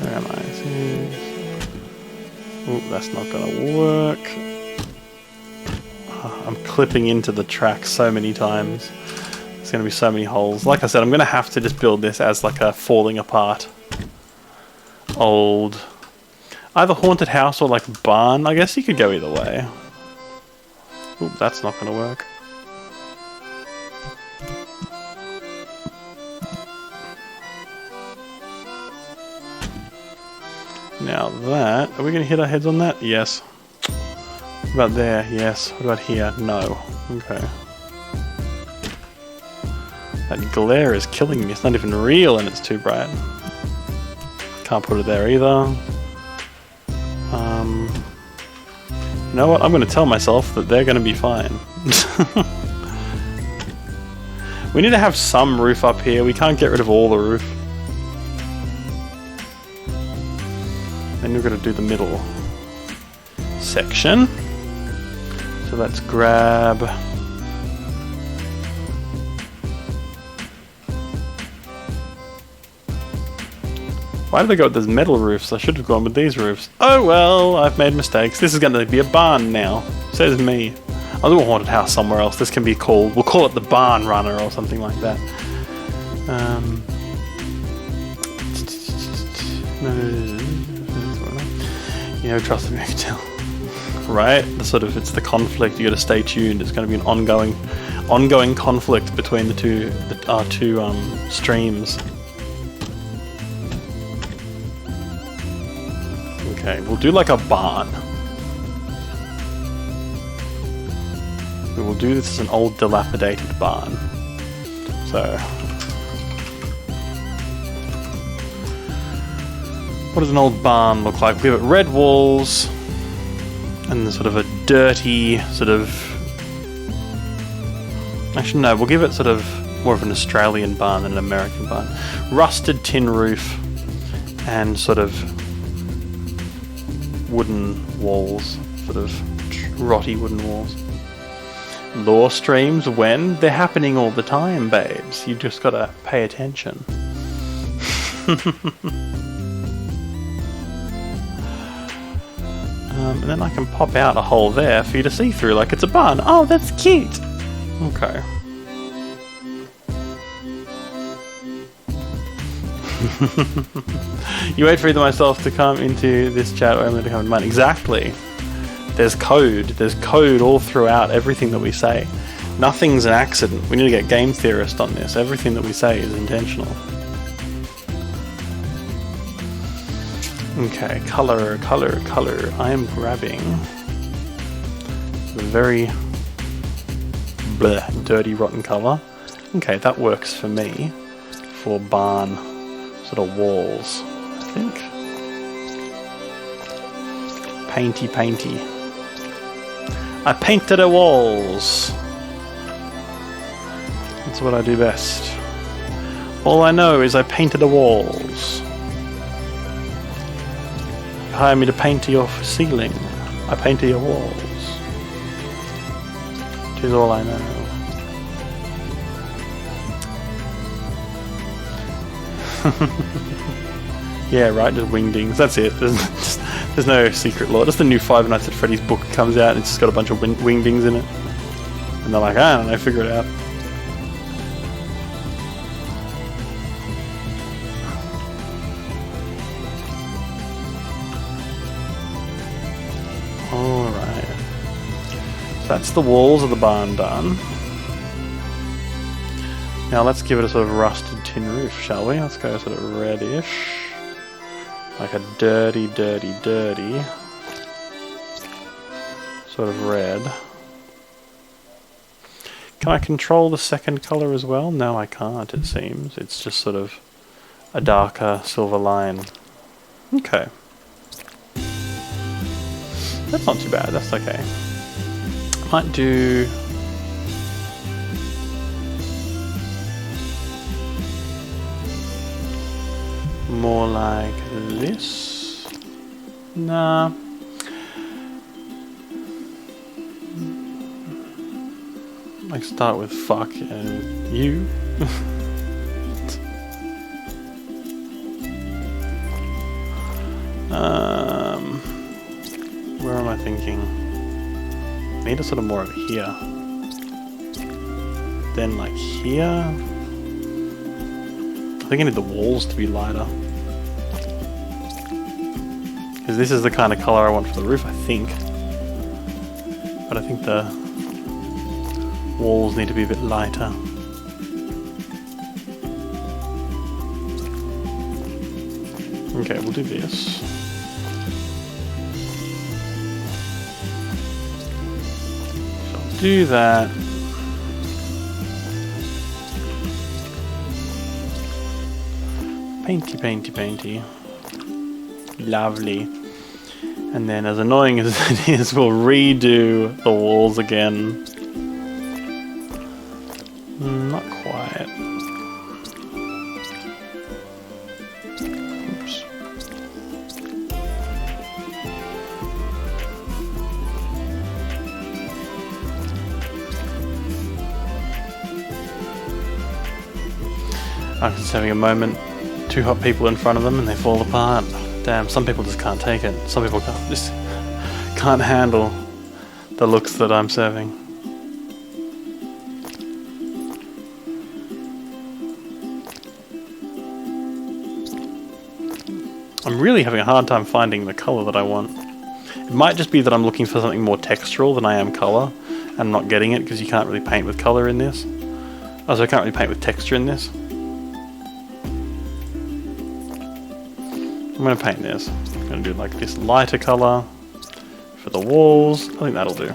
A: Where am I? Oh, that's not gonna work. Oh, I'm clipping into the track so many times. There's gonna be so many holes. Like I said, I'm gonna have to just build this as like a falling apart old either haunted house or like barn. I guess you could go either way. Ooh, that's not gonna work. Now that, are we gonna hit our heads on that? Yes. What about there? Yes. What about here? No. Okay. That glare is killing me. It's not even real and it's too bright. Can't put it there either. You know what? I'm going to tell myself that they're going to be fine. We need to have some roof up here. We can't get rid of all the roof. Then we're going to do the middle section. So let's grab... Why did I go with those metal roofs? I should have gone with these roofs. Oh well, I've made mistakes. This is going to be a barn now. Says me. I'll do a haunted house somewhere else. This can be called... We'll call it the Barn Runner or something like that. You know, trust me, I can tell. Right? The sort of, it's the conflict. You got to stay tuned. It's going to be an ongoing conflict between our two streams. Okay, we'll do like a barn. We will do this as an old dilapidated barn. So, what does an old barn look like? We have red walls and the sort of a dirty sort of... Actually no, we'll give it sort of more of an Australian barn than an American barn. Rusted tin roof and sort of wooden walls, sort of rotty wooden walls. Lore streams when? They're happening all the time, babes. You just gotta pay attention. And then I can pop out a hole there for you to see through like it's a barn. Oh, that's cute! Okay. You wait for either myself to come into this chat or I'm going to come into mine. Exactly. There's code. There's code all throughout everything that we say. Nothing's an accident. We need to get game theorist on this. Everything that we say is intentional. Okay, color. I am grabbing a very dirty, rotten color. Okay, that works for me. For barn sort of walls, I think. Painty. I painted the walls. That's what I do best. All I know is I painted the walls. Hire me to paint your ceiling. I painted your walls. Which is all I know. Yeah, right, just wingdings. That's it. There's no secret lore. Just the new Five Nights at Freddy's book comes out and it's just got a bunch of wingdings in it. And they're like, I don't know, figure it out. Alright. So that's the walls of the barn done. Now let's give it a sort of rusted tin roof, shall we? Let's go sort of reddish. Like a dirty sort of red. Can I control the second colour as well? No, I can't, it seems. It's just sort of a darker silver line. Okay. That's not too bad, that's okay. Might do... more like this. Nah. I start with fuck and you. Where am I thinking? Need a sort of more over here. Then like here. I think I need the walls to be lighter. Because this is the kind of colour I want for the roof, I think. But I think the walls need to be a bit lighter. Okay, we'll do this. So I'll do that. Painty, painty, painty. Lovely. And then, as annoying as it is, we'll redo the walls again. Not quite. Oops. I'm just having a moment. Two hot people in front of them and they fall apart. Damn, some people just can't take it. Some people can't handle the looks that I'm serving. I'm really having a hard time finding the colour that I want. It might just be that I'm looking for something more textural than I am colour, and I'm not getting it because you can't really paint with colour in this. Also, I can't really paint with texture in this. I'm going to paint this. I'm going to do like this lighter colour for the walls. I think that'll do.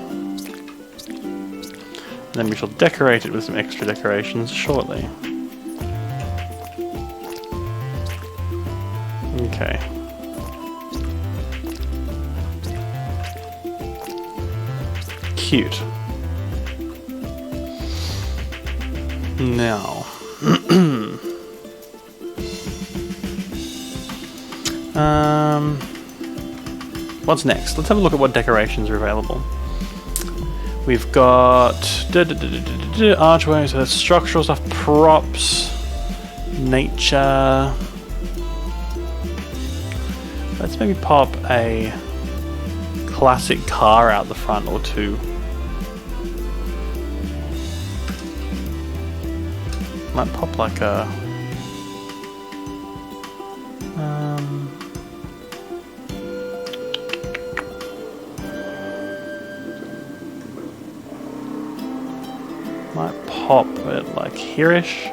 A: And then we shall decorate it with some extra decorations shortly. Okay. Cute. Now. What's next? Let's have a look at what decorations are available. We've got archways, so that's structural stuff, props, nature. Let's maybe pop a classic car out the front or two. Might pop like a might pop it like here-ish.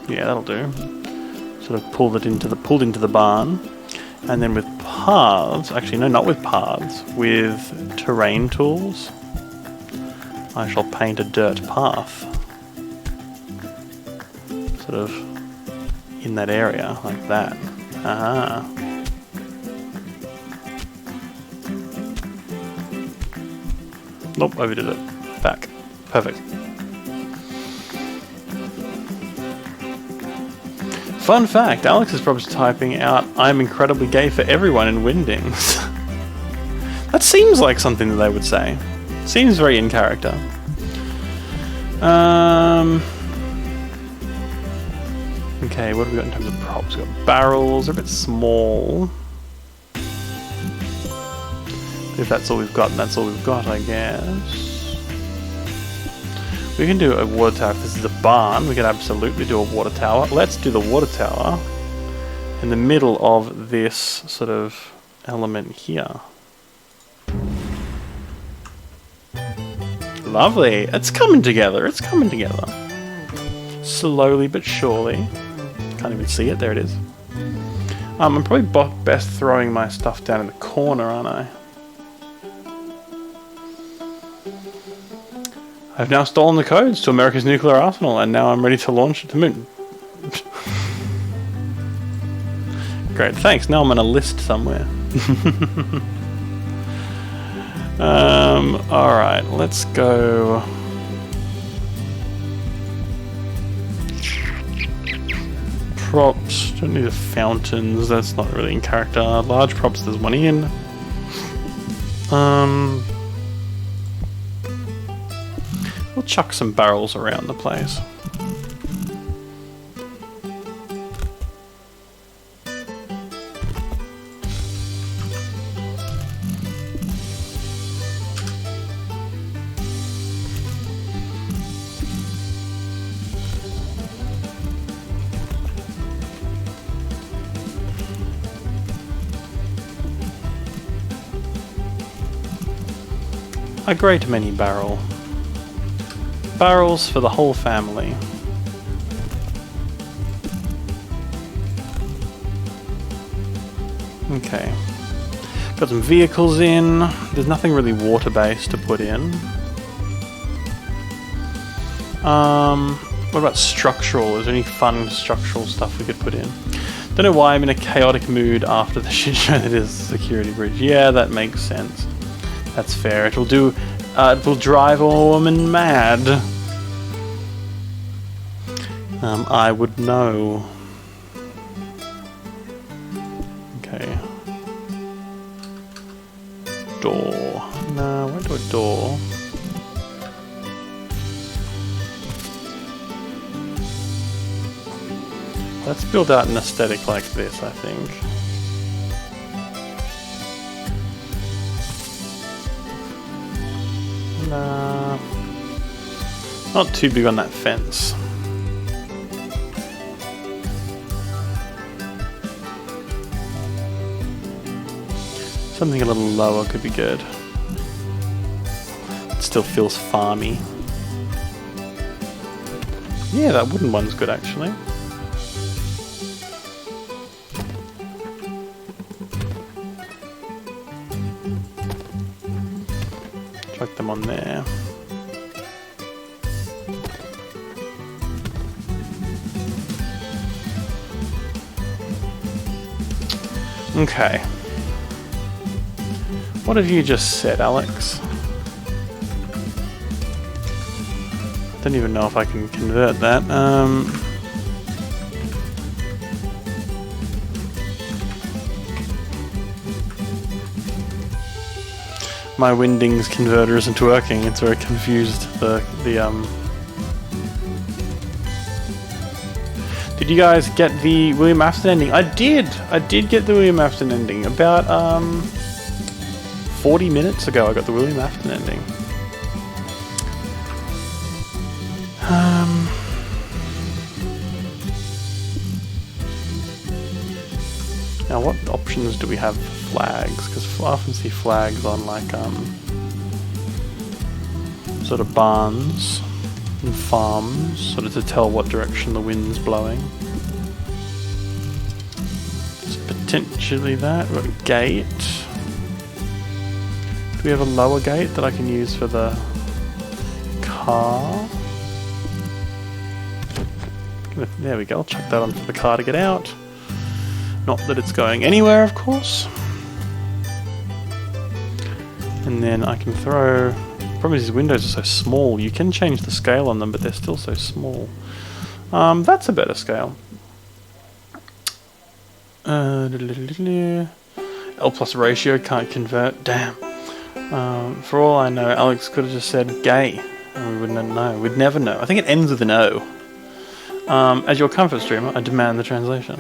A: Yeah, that'll do. Sort of pulled into the barn, and then with paths. Actually, no, not with paths. With terrain tools, I shall paint a dirt path, sort of in that area like that. Aha. Nope, overdid it. Back. Perfect. Fun fact, Alex is probably typing out, "I'm incredibly gay for everyone" in Windings. That seems like something that they would say. Seems very in character. Okay, what have we got in terms of props? We've got barrels, they're a bit small. If that's all we've got, then that's all we've got, I guess. We can do a water tower. If this is a barn, we can absolutely do a water tower. Let's do the water tower in the middle of this sort of element here. Lovely. It's coming together. It's coming together. Slowly but surely. Can't even see it. There it is. I'm probably best throwing my stuff down in the corner, aren't I? I've now stolen the codes to America's nuclear arsenal, and now I'm ready to launch it to the moon. Great, thanks. Now I'm on a list somewhere. Alright, let's go. Props Don't need the fountains, that's not really in character. Large props, there's one in. We'll chuck some barrels around the place. A great many barrels for the whole family. Okay. Got some vehicles in. There's nothing really water-based to put in. What about structural? Is there any fun structural stuff we could put in? Don't know why I'm in a chaotic mood after the shit show that is security breach. Yeah, that makes sense. That's fair. It will do. It will drive a woman mad. I would know. Okay. Door. No, where do a door? Let's build out an aesthetic like this, I think. Nah. Not too big on that fence. Something a little lower could be good. It still feels farmy. Yeah, that wooden one's good actually. Chuck them on there. Okay. What have you just said, Alex? I don't even know if I can convert that. My Windings converter isn't working. It's very confused. Did you guys get the William Afton ending? I did. I did get the William Afton ending. About 40 minutes ago, I got the William Afton ending. Now, what options do we have for flags? Because I often see flags on like sort of barns and farms, sort of to tell what direction the wind's blowing. There's potentially that. We've got a gate. Do we have a lower gate that I can use for the car? There we go, I'll chuck that on for the car to get out. Not that it's going anywhere, of course. And then I can throw... The problem is these windows are so small. You can change the scale on them, but they're still so small. That's a better scale. L plus ratio can't convert. Damn. For all I know, Alex could have just said gay, and we wouldn't know. We'd never know. I think it ends with an O. As your comfort streamer, I demand the translation.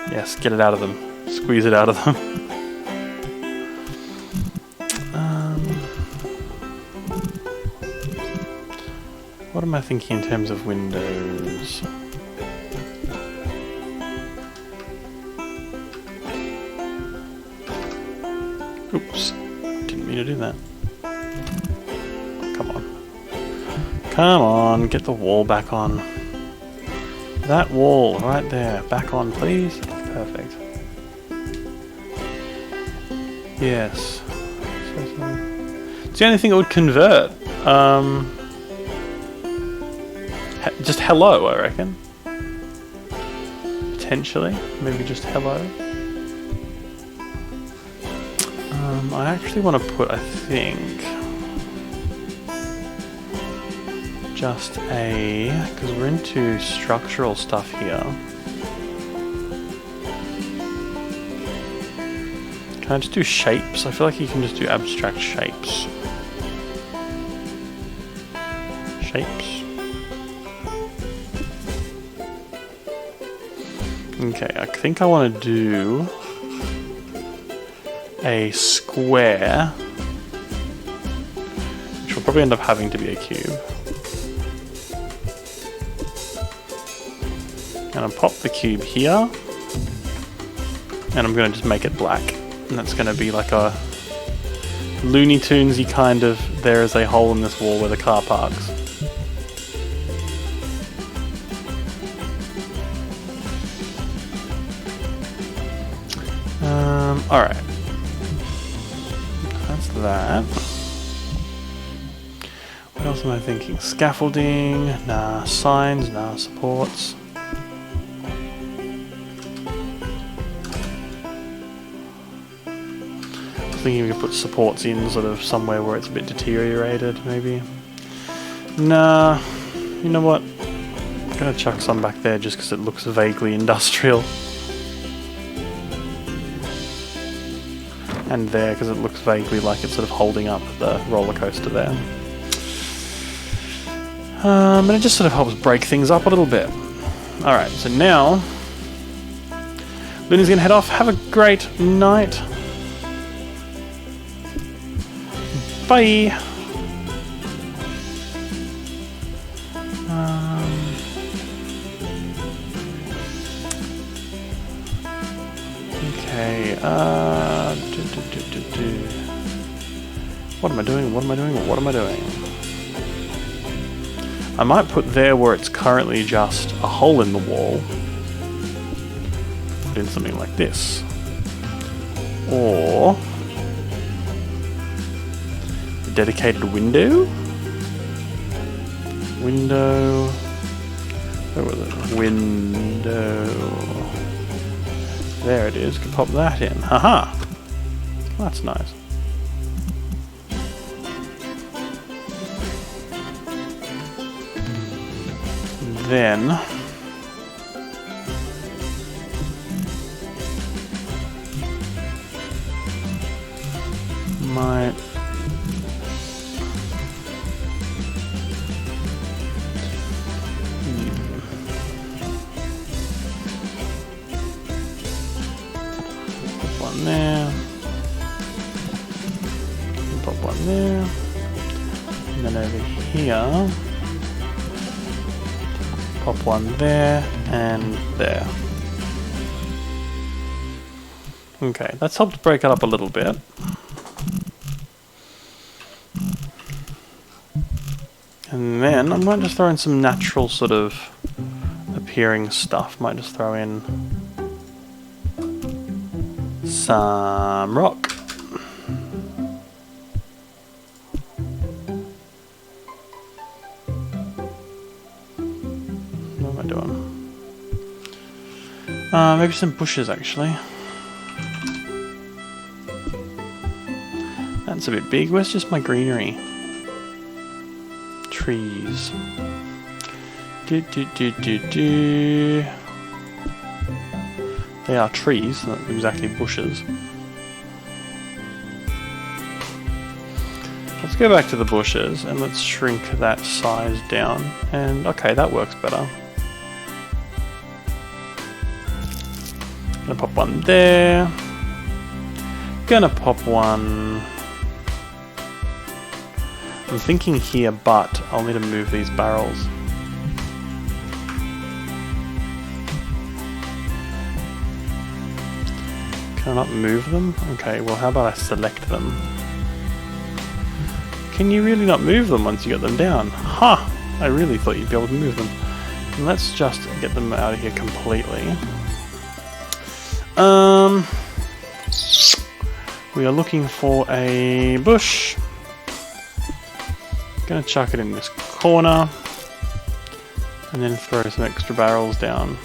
A: Yes, get it out of them. Squeeze it out of them. What am I thinking in terms of windows? Oops, didn't mean to do that. Come on. Come on, get the wall back on. That wall right there, back on please. Perfect. Yes. It's the only thing it would convert. Just hello, I reckon. Potentially, maybe just hello. I actually want to put, I think, just a... because we're into structural stuff here. Can I just do shapes? I feel like you can just do abstract shapes. Shapes. Okay, I think I want to do a square, which will probably end up having to be a cube. And I'll pop the cube here, and I'm going to just make it black. And that's going to be like a Looney Tunes-y kind of, there is a hole in this wall where the car parks. Alright. That's that. What else am I thinking? Scaffolding, nah. Signs, nah. Supports. Thinking we could put supports in sort of somewhere where it's a bit deteriorated, maybe. Nah, you know what? I'm gonna chuck some back there just because it looks vaguely industrial. And there because it looks vaguely like it's sort of holding up the roller coaster there. And it just sort of helps break things up a little bit. Alright, so now Luna's gonna head off. Have a great night. Bye. Okay. What am I doing? What am I doing? What am I doing? I might put there where it's currently just a hole in the wall. Put in something like this. Or dedicated window. Window. Where was it? Window. There it is. Can pop that in. Haha. That's nice. Then might there, pop one there, and then over here, pop one there, and there. Okay, that's helped break it up a little bit. And then I might just throw in some natural sort of appearing stuff. Might just throw in some rock. What am I doing? Maybe some bushes actually. That's a bit big. Where's just my greenery? Trees. They are trees, not exactly bushes. Let's go back to the bushes and let's shrink that size down. And okay, that works better. Gonna pop one there. Gonna pop one. I'm thinking here, but I'll need to move these barrels. Can I not move them? Okay, well how about I select them? Can you really not move them once you get them down? Ha! Huh, I really thought you'd be able to move them. And let's just get them out of here completely. We are looking for a bush. Gonna chuck it in this corner. And then throw some extra barrels down.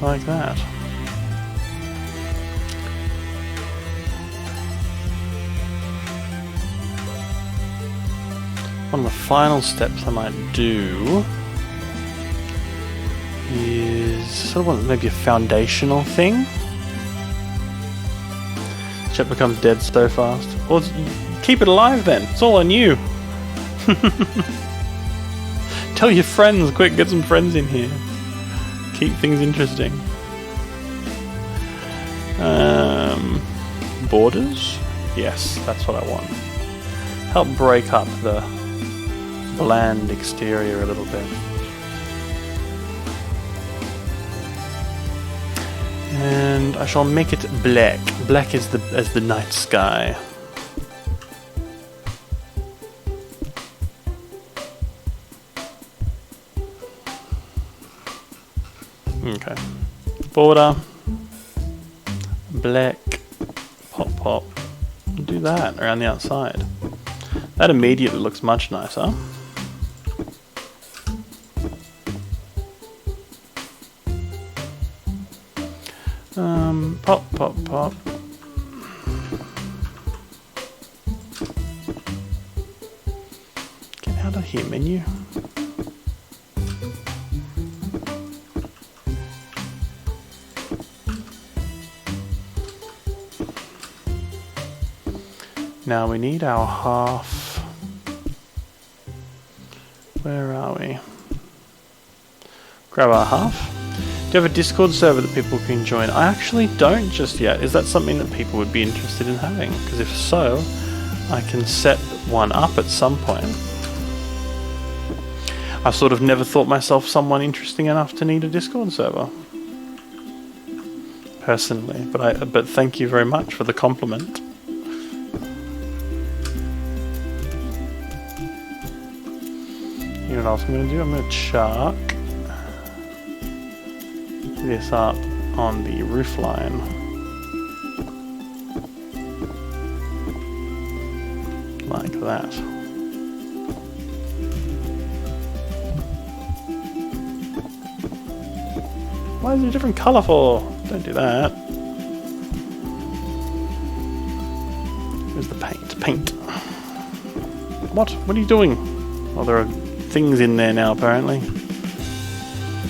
A: like that. One of the final steps I might do is sort of maybe a foundational thing. Ship becomes dead so fast. Well, keep it alive then. It's all on you. Tell your friends, quick, get some friends in here. Keep things interesting. Borders? Yes, that's what I want. Help break up the bland exterior a little bit. And I shall make it black. Black as the night sky. Okay. Border. Black. Pop pop. Do that around the outside. That immediately looks much nicer. Pop, pop, pop. Get out of here, menu. Now we need our half. Where are we? Grab our half. Do you have a Discord server that people can join? I actually don't just yet. Is that something that people would be interested in having? Because if so, I can set one up at some point. I've sort of never thought myself someone interesting enough to need a Discord server. Personally. But thank you very much for the compliment. You know what else I'm going to do? I'm going to chuck this up on the roof line. Like that. Why is it a different colour for? Don't do that. Where's the paint? Paint. What? What are you doing? Oh, there are things in there now, apparently.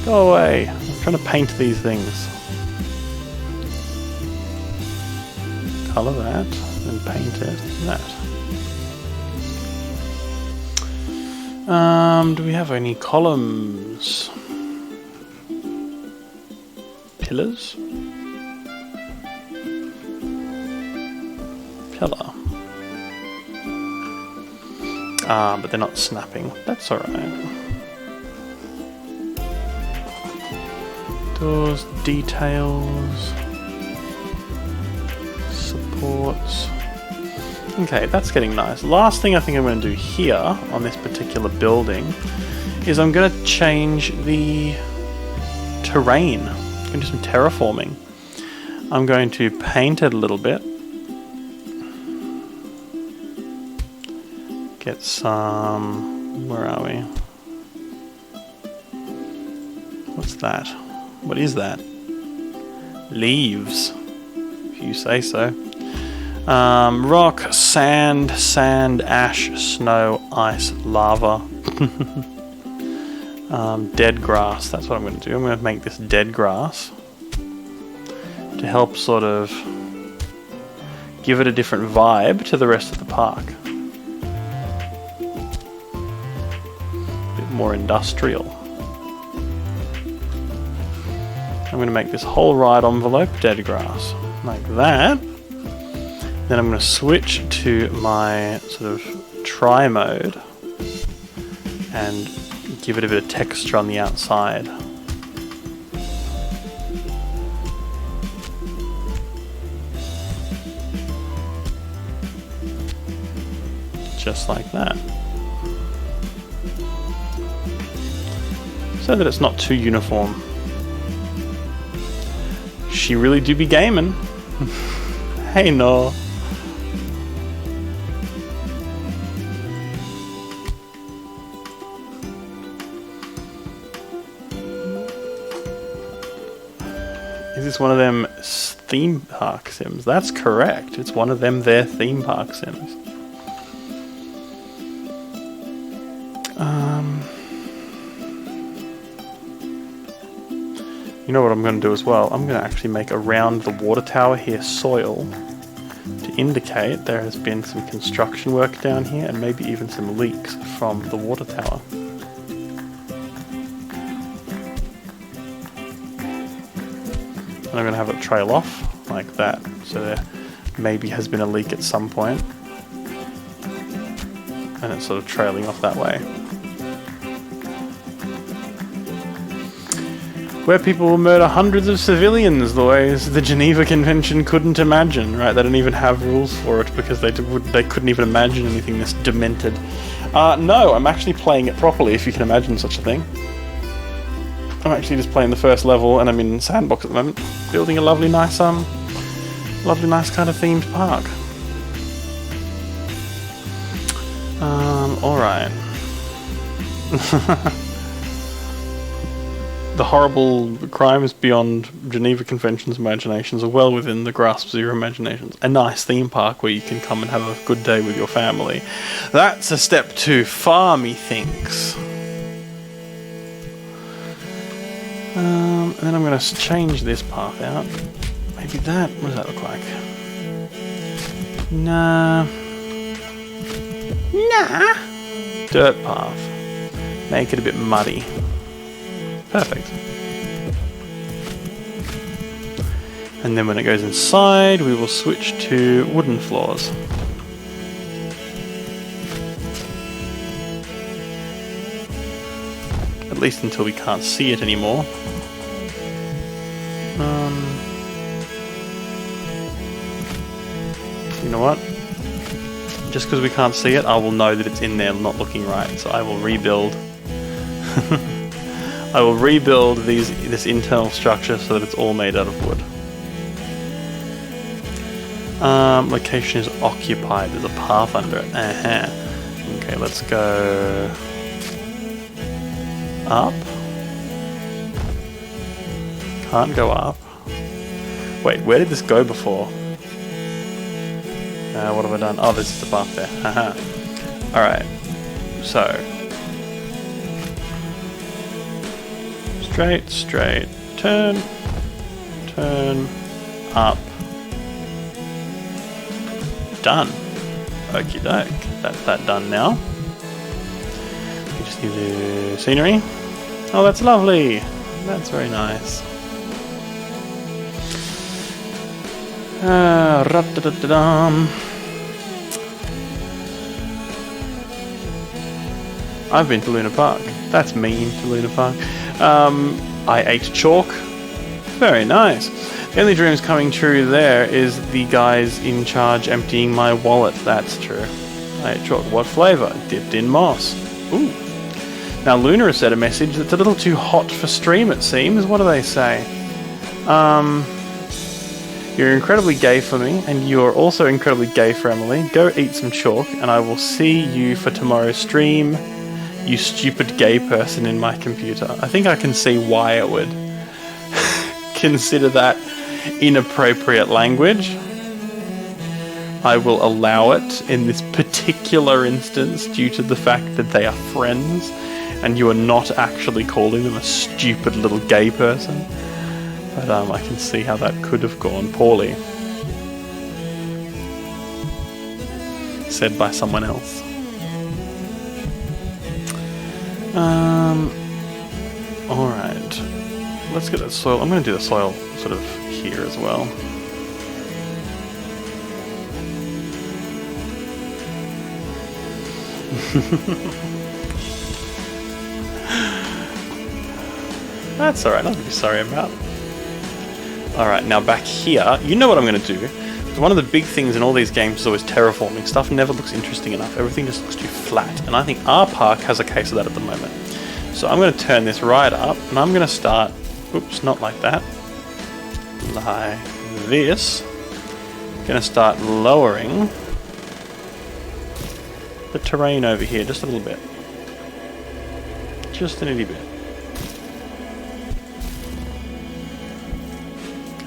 A: Go away. I'm trying to paint these things. Colour that, and paint it that. Do we have any columns? Pillars? Pillar. But they're not snapping. That's alright. Doors, details, supports. Okay, that's getting nice. Last thing I think I'm going to do here on this particular building is I'm going to change the terrain. I'm going to do some terraforming. I'm going to paint it a little bit. Get some... where are we? What's that? What is that? Leaves, if you say so. Rock, sand, ash, snow, ice, lava. Dead grass, that's what I'm going to do. I'm going to make this dead grass to help sort of give it a different vibe to the rest of the park. A bit more industrial. I'm going to make this whole right envelope dead grass, like that. Then I'm going to switch to my sort of try mode and give it a bit of texture on the outside. Just like that. So that it's not too uniform. She really do be gaming. Hey no. Is this one of them theme park sims? That's correct. It's one of them their theme park sims. You know what I'm going to do as well? I'm going to actually make around the water tower here soil to indicate there has been some construction work down here and maybe even some leaks from the water tower. And I'm going to have it trail off like that, so there maybe has been a leak at some point, and it's sort of trailing off that way. Where people will murder hundreds of civilians the ways the Geneva Convention couldn't imagine, right? They don't even have rules for it because they couldn't even imagine anything this demented. No, I'm actually playing it properly, if you can imagine such a thing. I'm actually just playing the first level, and I'm in Sandbox at the moment, building a lovely, nice kind of themed park. Alright. The horrible crimes beyond Geneva Convention's imaginations are well within the grasp of your imaginations. A nice theme park where you can come and have a good day with your family. That's a step too far, methinks. And then I'm going to change this path out. Maybe that. What does that look like? Nah. Dirt path. Make it a bit muddy. Perfect. And then when it goes inside, we will switch to wooden floors. At least until we can't see it anymore. You know what? Just because we can't see it, I will know that it's in there not looking right, so I will rebuild. I will rebuild this internal structure so that it's all made out of wood. Location is occupied. There's a path under it. Okay, let's go up. Can't go up. Wait, where did this go before? What have I done? Oh, this is the path there. Haha. Alright. So. Straight, turn, up, done. Okie doke, that's that done now. We just need to do scenery. Oh, that's lovely. That's very nice. I've been to Luna Park. That's mean to Luna Park. I ate chalk. Very nice. The only dreams coming true there is the guys in charge emptying my wallet. That's true. I ate chalk. What flavour? Dipped in moss. Ooh. Now Luna has said a message that's a little too hot for stream, it seems. What do they say? You're incredibly gay for me, and you're also incredibly gay for Emily. Go eat some chalk, and I will see you for tomorrow's stream. You stupid gay person in my computer. I think I can see why it would consider that inappropriate language. I will allow it in this particular instance due to the fact that they are friends and you are not actually calling them a stupid little gay person. But I can see how that could have gone poorly. Said by someone else. Alright. Let's get that soil. I'm going to do the soil sort of here as well. That's alright, nothing to be sorry about. Alright, now back here, you know what I'm going to do. One of the big things in all these games is always terraforming. Stuff never looks interesting enough. Everything just looks too flat. And I think our park has a case of that at the moment. So I'm going to turn this right up, and I'm going to start... Oops, not like that. Like this. I'm going to start lowering the terrain over here just a little bit. Just an itty bit.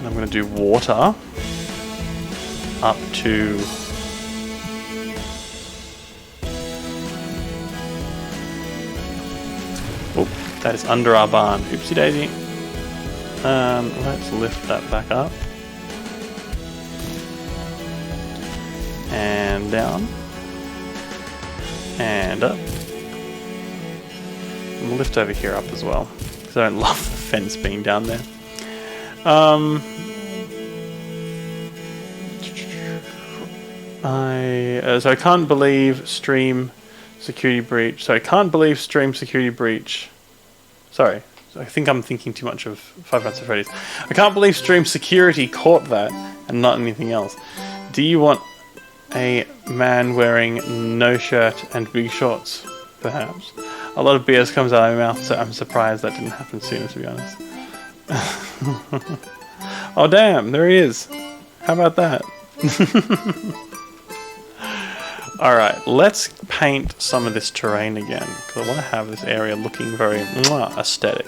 A: And I'm going to do water up to... Oh, that is under our barn. Oopsie daisy. Let's lift that back up. And down. And up. And we'll lift over here up as well, because I don't love the fence being down there. So I can't believe stream security breach. So I can't believe stream security breach. Sorry, I think I'm thinking too much of Five Nights at Freddy's. I can't believe stream security caught that and not anything else. Do you want a man wearing no shirt and big shorts? Perhaps. A lot of BS comes out of my mouth, so I'm surprised that didn't happen sooner, to be honest. Oh damn, there he is. How about that? Alright, let's paint some of this terrain again, because I want to have this area looking very aesthetic.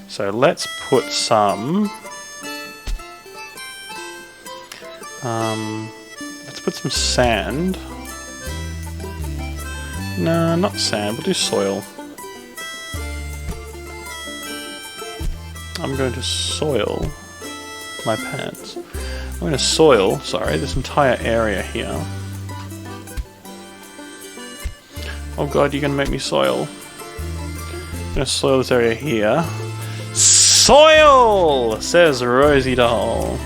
A: So let's put some... let's put some sand. No, not sand, we'll do soil. I'm going to soil my pants. I'm going to soil, sorry, this entire area here. Oh god, you're going to make me soil. I'm going to soil this area here. Soil! Says Rosie Doll.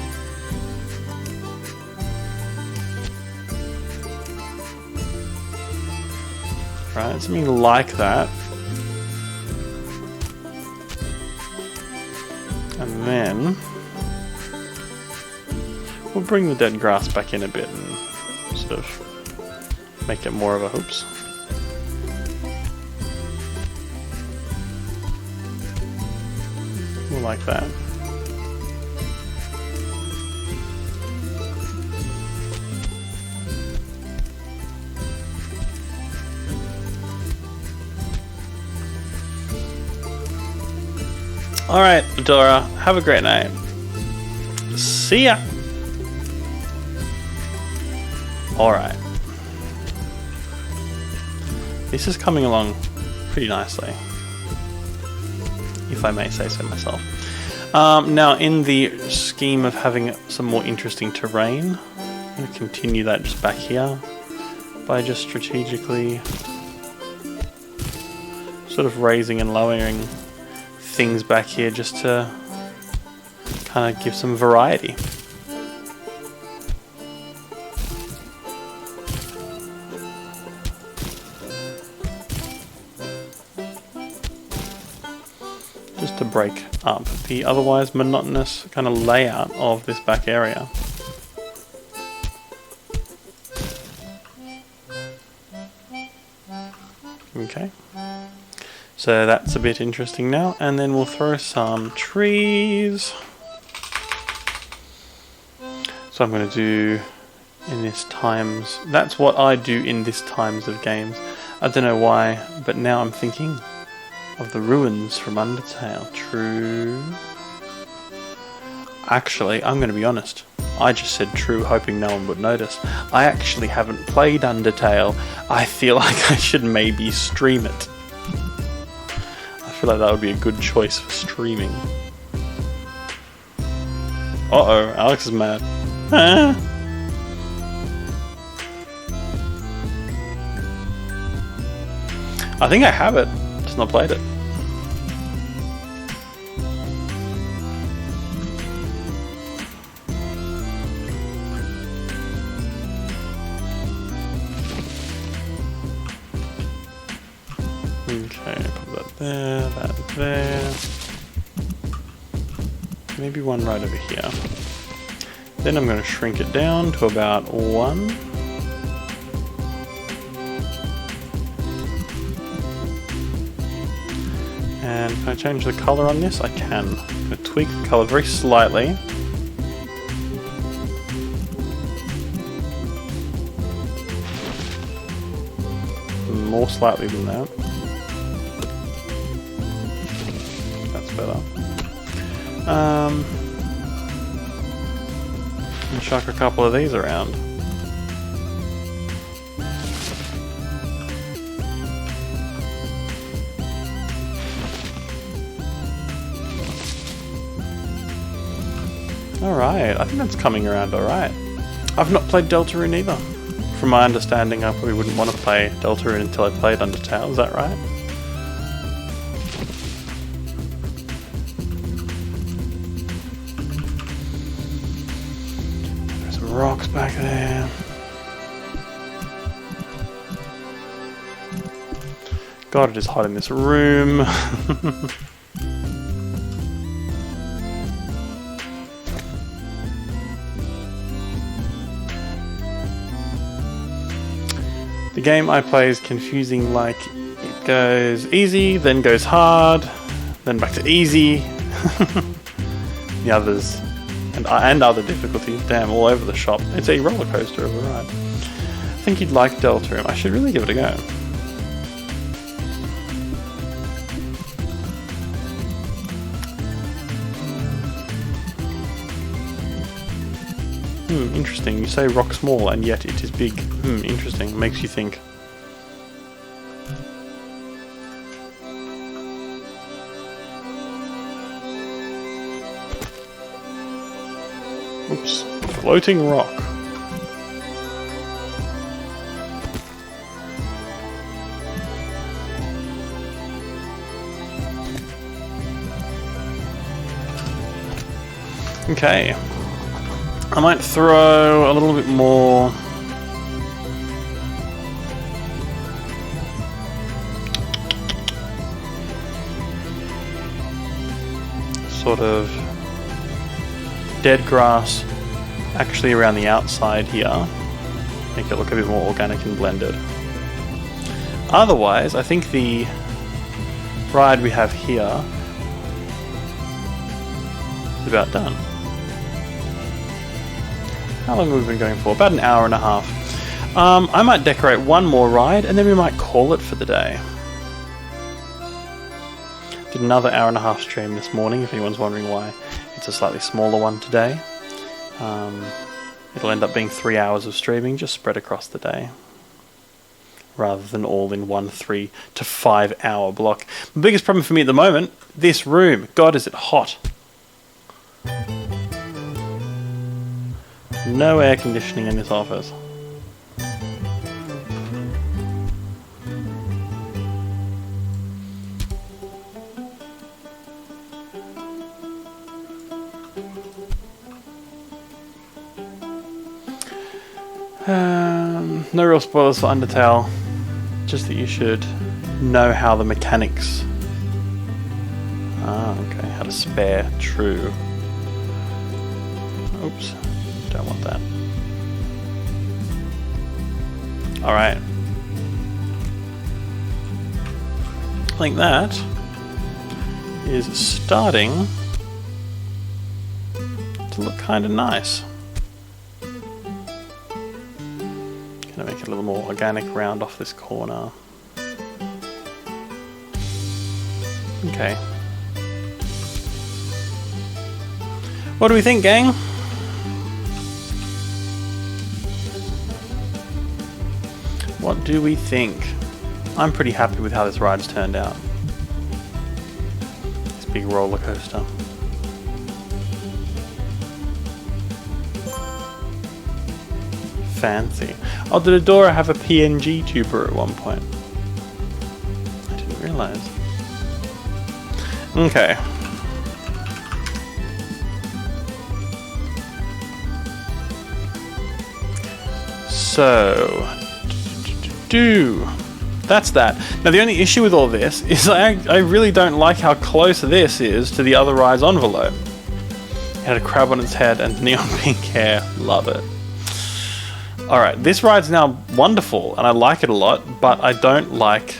A: Right, something like that. And then we'll bring the dead grass back in a bit and sort of make it more of a hoops. More like that. Alright, Adora, have a great night. See ya! Alright. This is coming along pretty nicely, if I may say so myself. Now, in the scheme of having some more interesting terrain, I'm going to continue that just back here by just strategically sort of raising and lowering things back here just to kind of give some variety. Just to break up the otherwise monotonous kind of layout of this back area. Okay. So that's a bit interesting now, and then we'll throw some trees. So I'm going to do in this times, that's what I do in this times of games. I don't know why, but now I'm thinking of the ruins from Undertale. True. Actually, I'm going to be honest. I just said true, hoping no one would notice. I actually haven't played Undertale. I feel like I should maybe stream it. I feel like that would be a good choice for streaming. Uh-oh, Alex is mad. Ah. I think I have it, just not played it. Okay, put that there, that there. Maybe one right over here. Then I'm going to shrink it down to about 1. And can I change the colour on this? I can. I'm going to tweak the colour very slightly. More slightly than that. That's better. Chuck a couple of these around. Alright, I think that's coming around alright. I've not played Deltarune either. From my understanding, I probably wouldn't want to play Deltarune until I played Undertale, is that right? There's some rocks back there. God, it is hot in this room. The game I play is confusing, like it goes easy, then goes hard, then back to easy. The others, and other difficulties, damn, all over the shop. It's a roller coaster of a ride. I think you'd like Deltarune. I should really give it a go. Interesting. You say rock small and yet it is big. Interesting. Makes you think. Oops. Floating rock. Okay. I might throw a little bit more sort of dead grass actually around the outside here. Make it look a bit more organic and blended. Otherwise, I think the ride we have here is about done. How long have we been going for? About an hour and a half. I might decorate one more ride and then we might call it for the day. Did another hour and a half stream this morning, if anyone's wondering why it's a slightly smaller one today. It'll end up being 3 hours of streaming, just spread across the day, rather than all in one 3 to 5 hour block. The biggest problem for me at the moment, this room. God, is it hot. No air conditioning in this office. No real spoilers for Undertale, just that you should know how the mechanics. Okay, how to spare, true. Oops. Don't want that. Alright. I think that is starting to look kind of nice. Gonna make it a little more organic round off this corner. Okay. What do we think, gang? What do we think? I'm pretty happy with how this ride's turned out. This big roller coaster. Fancy. Oh, did Adora have a PNG tuber at one point? I didn't realise. Okay. So... that's that. Now the only issue with all this is I really don't like how close this is to the other ride's envelope. It had a crab on its head and neon pink hair. Love it. Alright, this ride's now wonderful and I like it a lot, but I don't like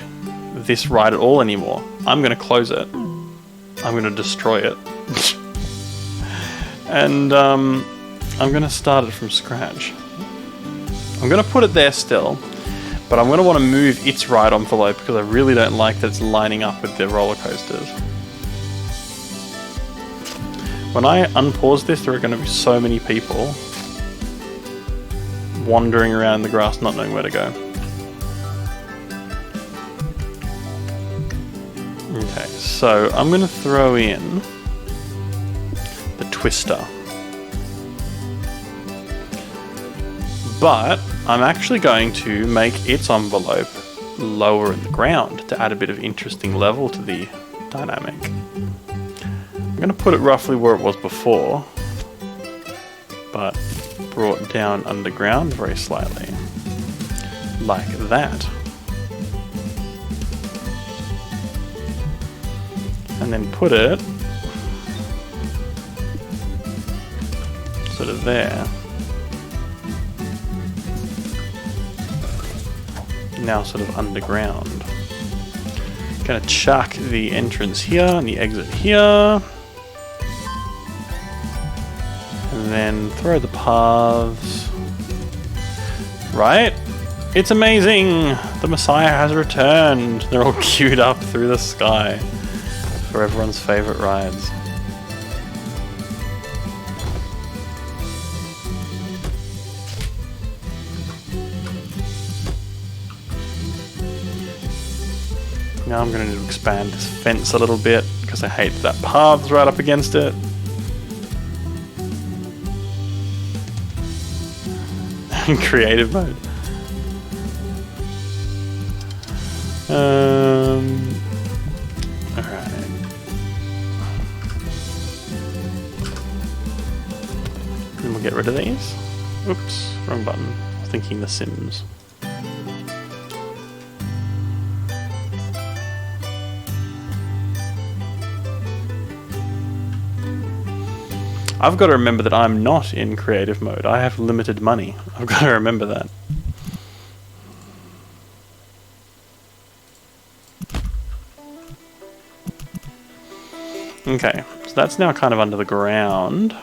A: this ride at all anymore. I'm going to close it. I'm going to destroy it. And I'm going to start it from scratch. I'm going to put it there still. But I'm going to want to move its ride envelope because I really don't like that it's lining up with the roller coasters. When I unpause this, there are going to be so many people wandering around in the grass not knowing where to go. Okay, so I'm going to throw in the twister. But I'm actually going to make its envelope lower in the ground to add a bit of interesting level to the dynamic. I'm going to put it roughly where it was before, but brought down underground very slightly, like that. And then put it sort of there. Now sort of underground. Gonna chuck the entrance here and the exit here. And then throw the paths. Right? It's amazing! The Messiah has returned! They're all queued up through the sky for everyone's favourite rides. Now I'm going to expand this fence a little bit because I hate that path's right up against it. In creative mode. Alright. Then we'll get rid of these. Oops, wrong button. I was thinking The Sims. I've got to remember that I'm not in creative mode. I have limited money. I've got to remember that. Okay, so that's now kind of under the ground.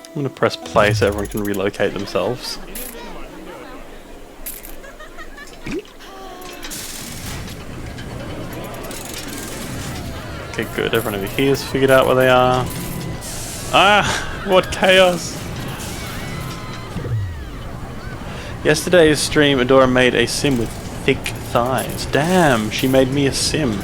A: I'm going to press play so everyone can relocate themselves. Okay, good. Everyone over here has figured out where they are. Ah! What chaos! Yesterday's stream, Adora made a sim with thick thighs. Damn, she made me a sim.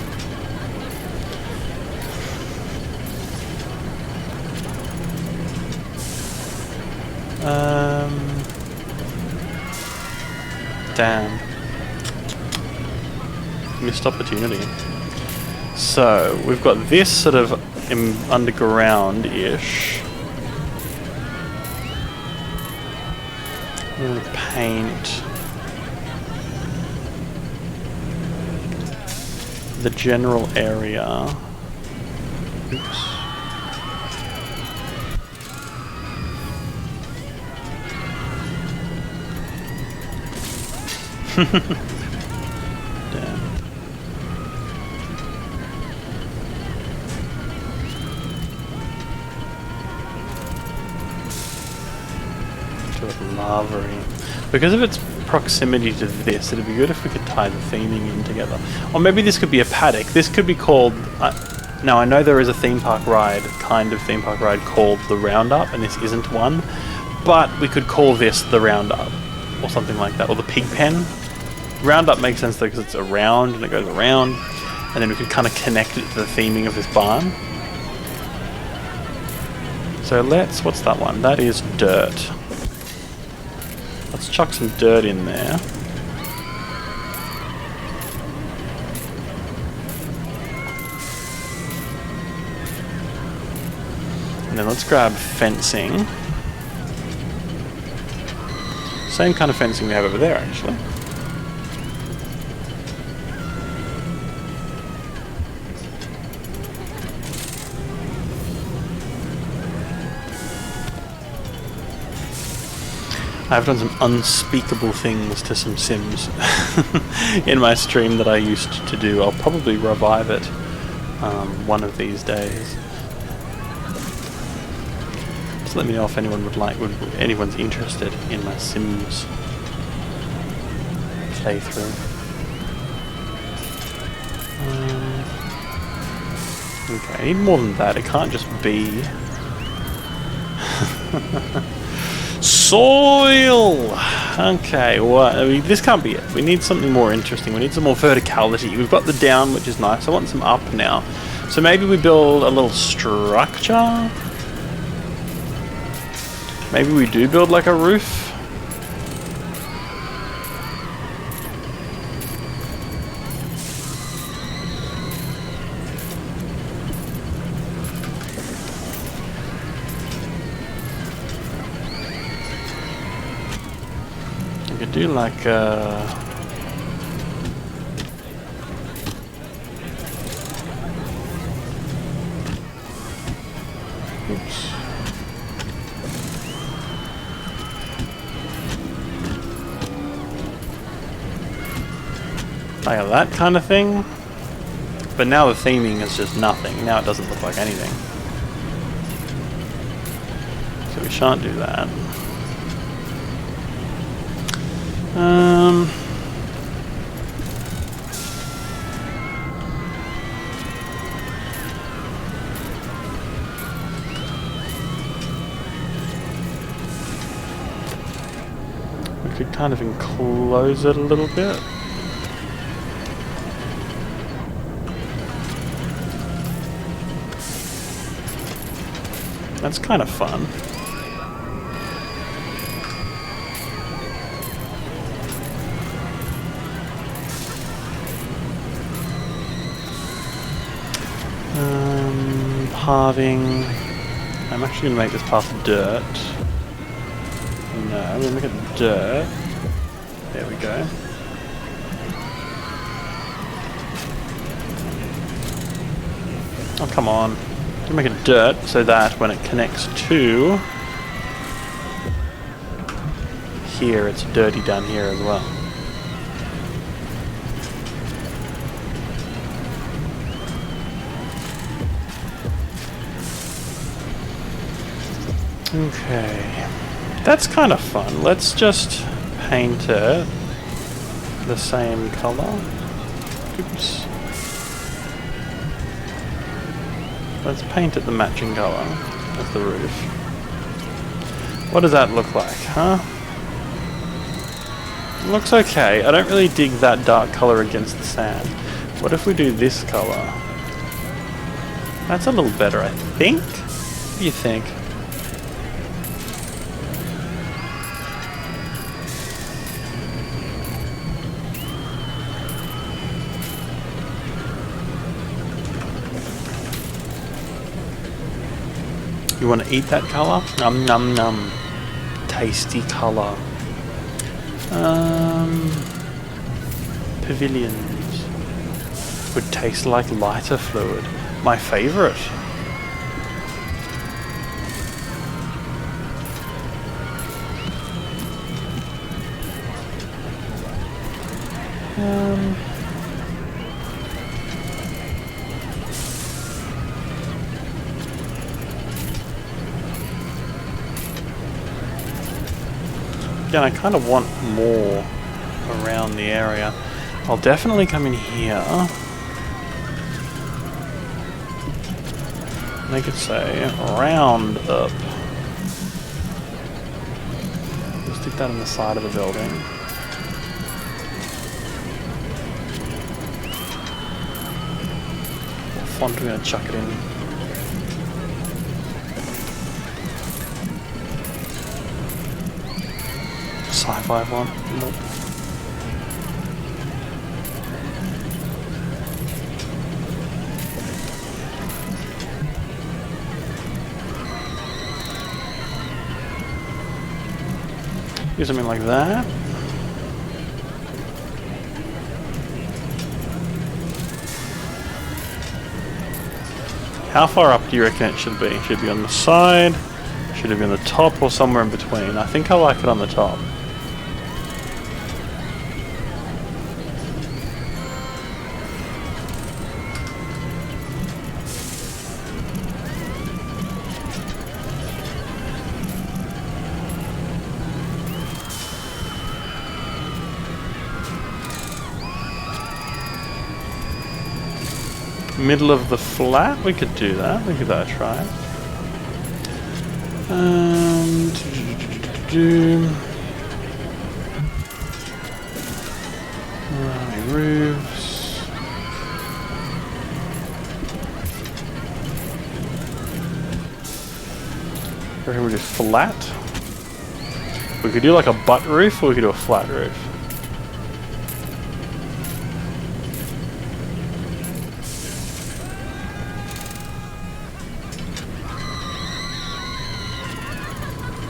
A: Damn. Missed opportunity. So, we've got this sort of underground-ish. I'm going to paint the general area. Oops. Damn. Lava-y. Because of its proximity to this, it'd be good if we could tie the theming in together. Or maybe this could be a paddock. This could be called... now, I know there is a theme park ride, kind of theme park ride, called the Roundup, and this isn't one. But we could call this the Roundup, or something like that. Or the Pig Pen. Roundup makes sense though, because it's around, and it goes around. And then we could kind of connect it to the theming of this barn. So let's... what's that one? That is dirt. Let's chuck some dirt in there. And then let's grab fencing. Same kind of fencing we have over there, actually. I've done some unspeakable things to some Sims in my stream that I used to do. I'll probably revive it one of these days. Just let me know if anyone would like, anyone's interested in my Sims playthrough. Okay, I need more than that. It can't just be. Soil! Okay, well, I mean, this can't be it. We need something more interesting. We need some more verticality. We've got the down, which is nice. I want some up now. So maybe we build a little structure? Maybe we do build like a roof? We could do like oops. Like that kind of thing. But now the theming is just nothing. Now it doesn't look like anything. So we shan't do that. We could kind of enclose it a little bit. That's kind of fun. Halving. I'm actually going to make this path dirt. No, I'm going to make it dirt. There we go. Oh, come on. I'm going to make it dirt so that when it connects to here, it's dirty down here as well. Okay, that's kind of fun. Let's just paint it the same color. Oops. Let's paint it the matching color as the roof. What does that look like, huh? It looks okay. I don't really dig that dark color against the sand. What if we do this color? That's a little better, I think. What do you think? You want to eat that color? Num num num. Tasty color. Pavilions. Would taste like lighter fluid. My favorite. Again, I kind of want more around the area. I'll definitely come in here. Make it say round up. We'll stick that on the side of the building. What font are we going to chuck it in? Sci-fi one. Nope. Do something like that. How far up do you reckon it should be? Should it be on the side? Should it be on the top or somewhere in between? I think I like it on the top. Middle of the flat, we could do that. We could give that a try. Right, roofs. I reckon we do flat. We could do like a butt roof, or we could do a flat roof.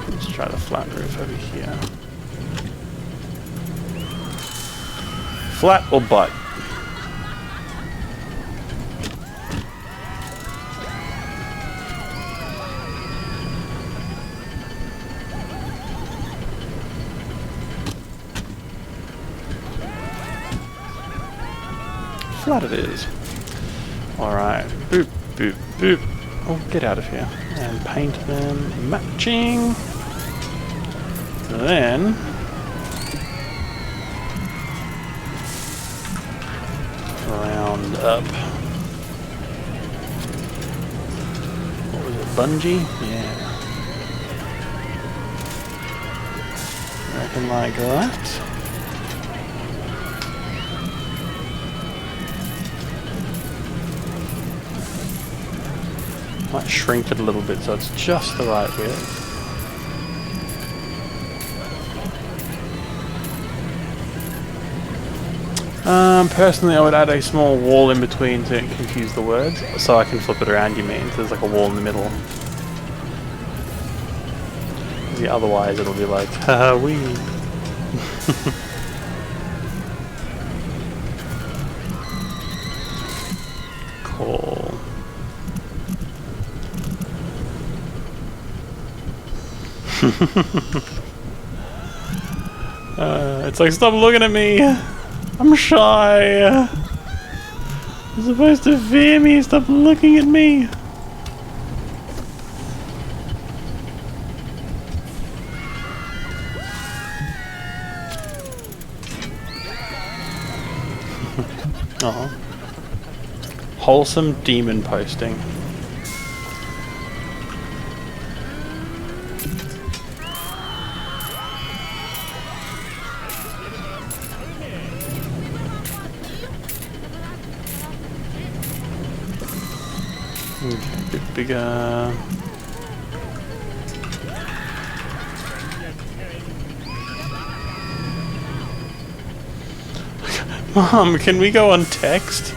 A: Let's try the flat roof over here. Flat or butt? Flat it is. Alright. Boop, boop, boop. Oh, get out of here. And paint them matching. Then round up. What was it? Bungee? Yeah. I reckon like that. Might shrink it a little bit so it's just the right width. Personally, I would add a small wall in between to confuse the words, so I can flip it around, you mean, so there's like a wall in the middle. Yeah, otherwise it'll be like, haha, wee. Cool. It's like, stop looking at me! I'm shy! You're supposed to fear me, stop looking at me! Oh. Wholesome demon posting. Okay, a bit bigger. Mom, can we go on text?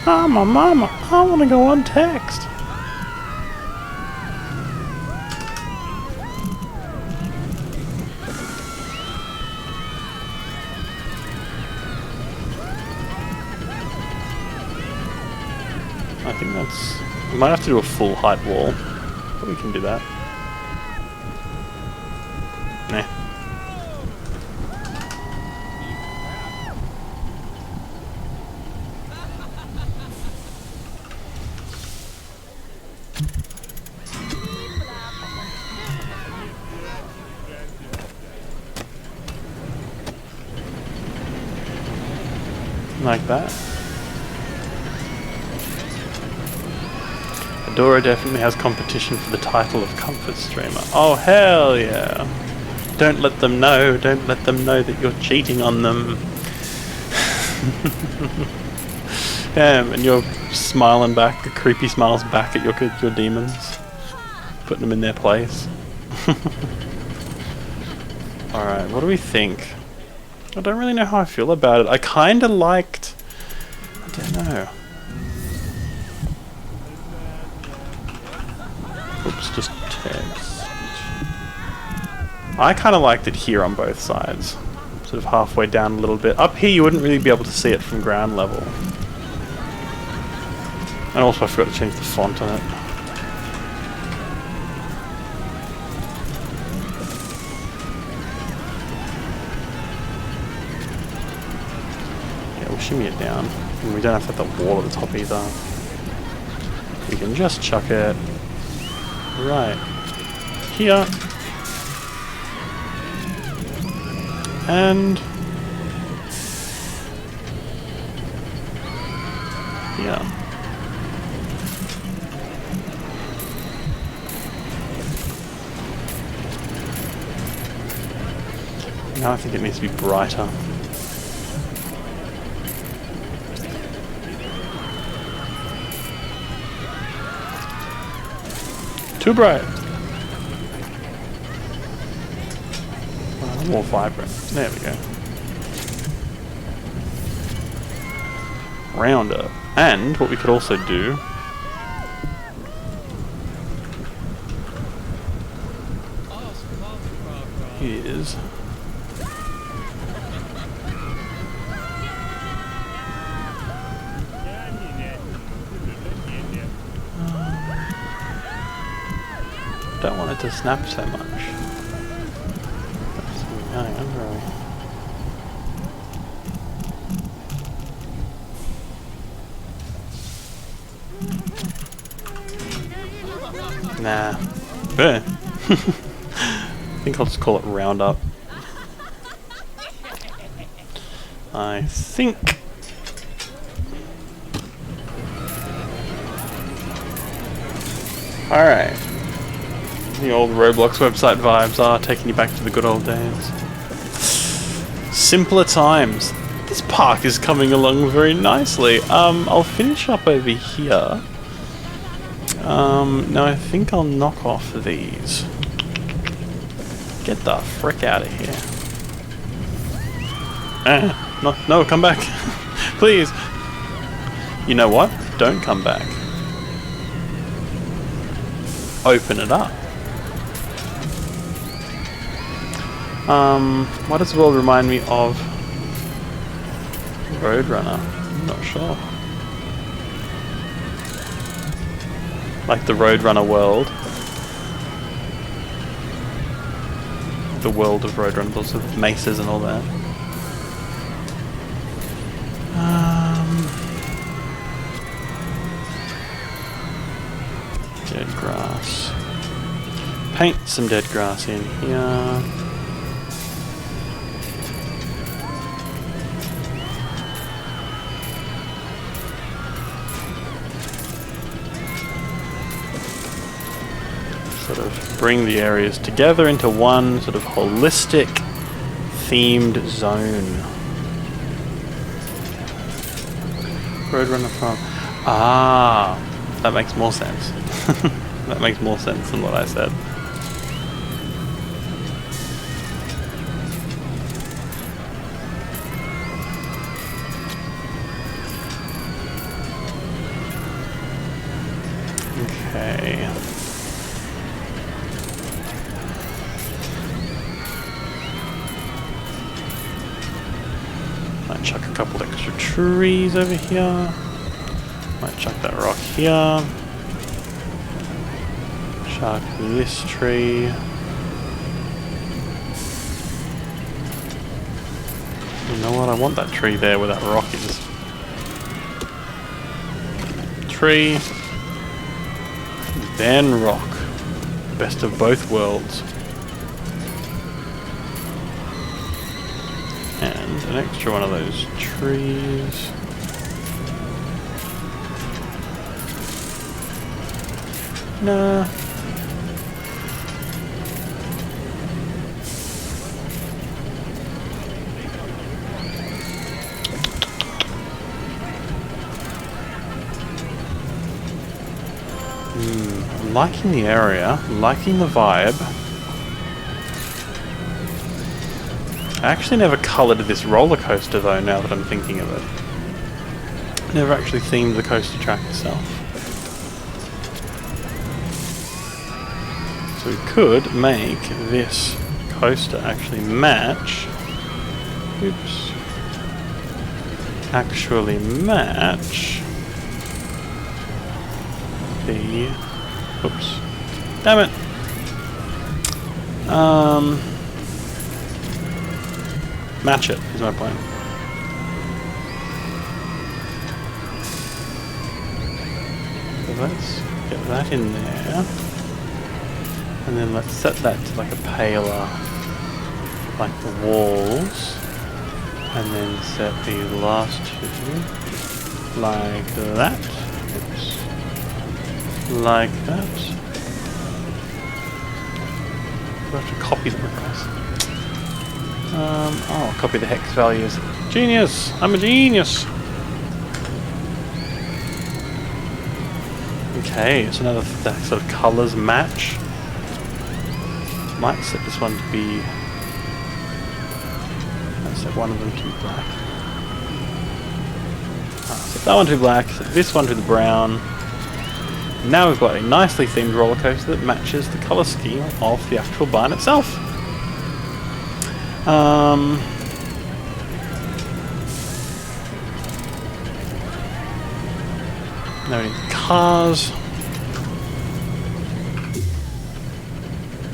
A: Mama, I want to go on text. I think that's... we might have to do a full height wall, but we can do that. Nah. Like that. Adora definitely has competition for the title of comfort streamer. Oh hell yeah! Don't let them know. Don't let them know that you're cheating on them. And you're smiling back, creepy smiles back at your demons, putting them in their place. All right, what do we think? I don't really know how I feel about it. I kind of liked... I don't know. Oops, just text. I kind of liked it here on both sides. Sort of halfway down a little bit. Up here you wouldn't really be able to see it from ground level. And also I forgot to change the font on it. Shimmy it down. And we don't have to have the wall at the top either. We can just chuck it right here. And here. Now I think it needs to be brighter. Too bright. More vibrant. There we go. Rounder. And what we could also do is don't want it to snap so much. Hang on, where are we? Nah. Fair. I think I'll just call it Roundup. I think. Alright. The old Roblox website vibes are taking you back to the good old days. Simpler times. This park is coming along very nicely. I'll finish up over here. Now I think I'll knock off these. Get the frick out of here. No, come back. Please. You know what? Don't come back. Open it up. Why does the world remind me of Roadrunner? I'm not sure. Like the Roadrunner world. The world of Roadrunner, lots of maces and all that. Dead grass. Paint some dead grass in here. Sort of bring the areas together into one sort of holistic themed zone. Roadrunner Farm. Ah, that makes more sense. That makes more sense than what I said. Okay. Might chuck a couple extra trees over here. Might chuck that rock here. Chuck this tree. You know what? I want that tree there where that rock is. Tree. Then rock. Best of both worlds. And an extra one of those trees. Nah. Liking the area, liking the vibe. I actually never coloured this roller coaster though, now that I'm thinking of it. Never actually themed the coaster track itself. So we could make this coaster actually match. Oops. Actually match the. Oops. Damn it. Match it is my point. So let's get that in there. And then let's set that to like a paler, like the walls. And then set the last two like that. Oops. Like that. I have to copy them across. I'll copy the hex values. Genius! I'm a genius! Okay, so now that sort of colours match. Might set this one to be... I'll set one of them to be black. Set that one to be black, set this one to the brown. Now we've got a nicely themed roller coaster that matches the colour scheme of the actual barn itself. Now we need cars.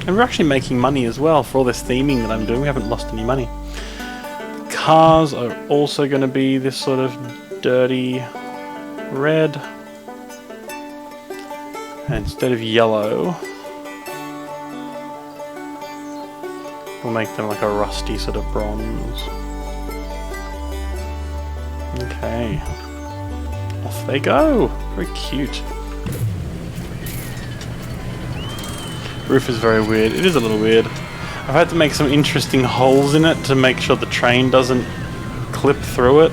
A: And we're actually making money as well for all this theming that I'm doing. We haven't lost any money. Cars are also going to be this sort of dirty red. And instead of yellow, we'll make them like a rusty sort of bronze. Okay. Off they go. Very cute. Roof is very weird. It is a little weird. I've had to make some interesting holes in it to make sure the train doesn't clip through it.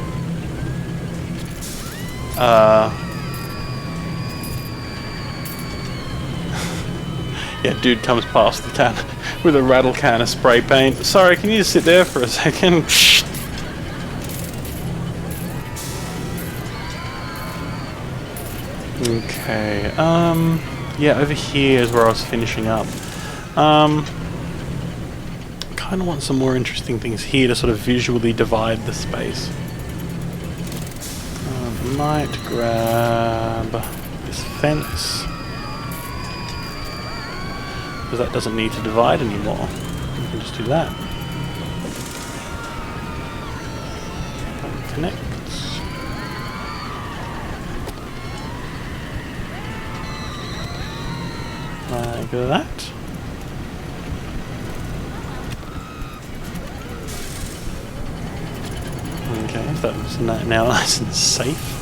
A: Yeah, dude comes past the can with a rattle can of spray paint. Sorry, can you just sit there for a second? Okay, yeah, over here is where I was finishing up. Kind of want some more interesting things here to sort of visually divide the space. Might grab this fence, because that doesn't need to divide anymore. We can just do that. That connects. Like that. Okay, that's now nice and safe.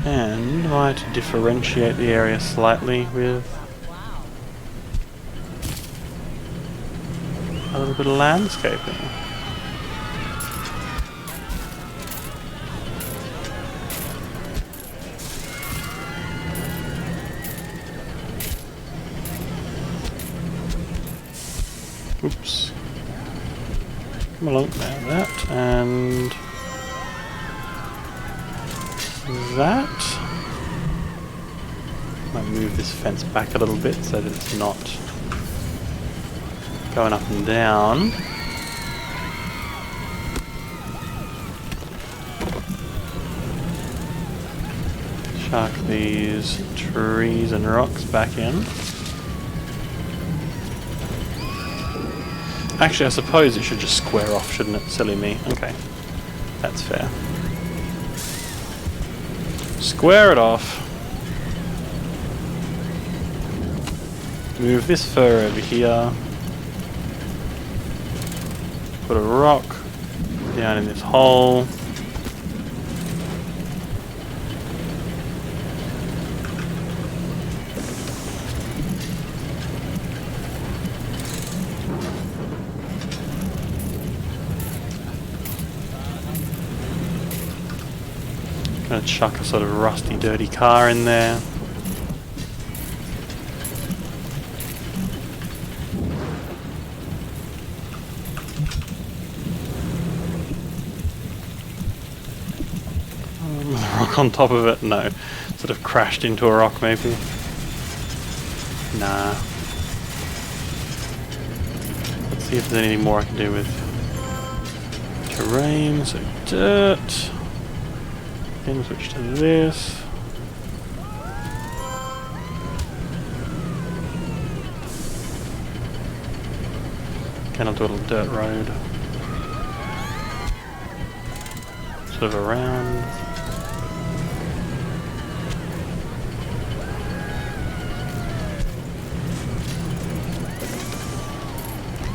A: And I might differentiate the area slightly with a little bit of landscaping. Oops. Come along, now that, and that. Might move this fence back a little bit so that it's not going up and down. Chuck these trees and rocks back in. Actually, I suppose it should just square off, shouldn't it? Silly me. Okay. That's fair. Square it off. Move this fur over here. Put a rock down in this hole. Gonna chuck a sort of rusty, dirty car in there. The rock on top of it? No. Sort of crashed into a rock, maybe. Nah. Let's see if there's anything more I can do with terrain. So dirt. Then switch to this. Can I do a little dirt road? Sort of around.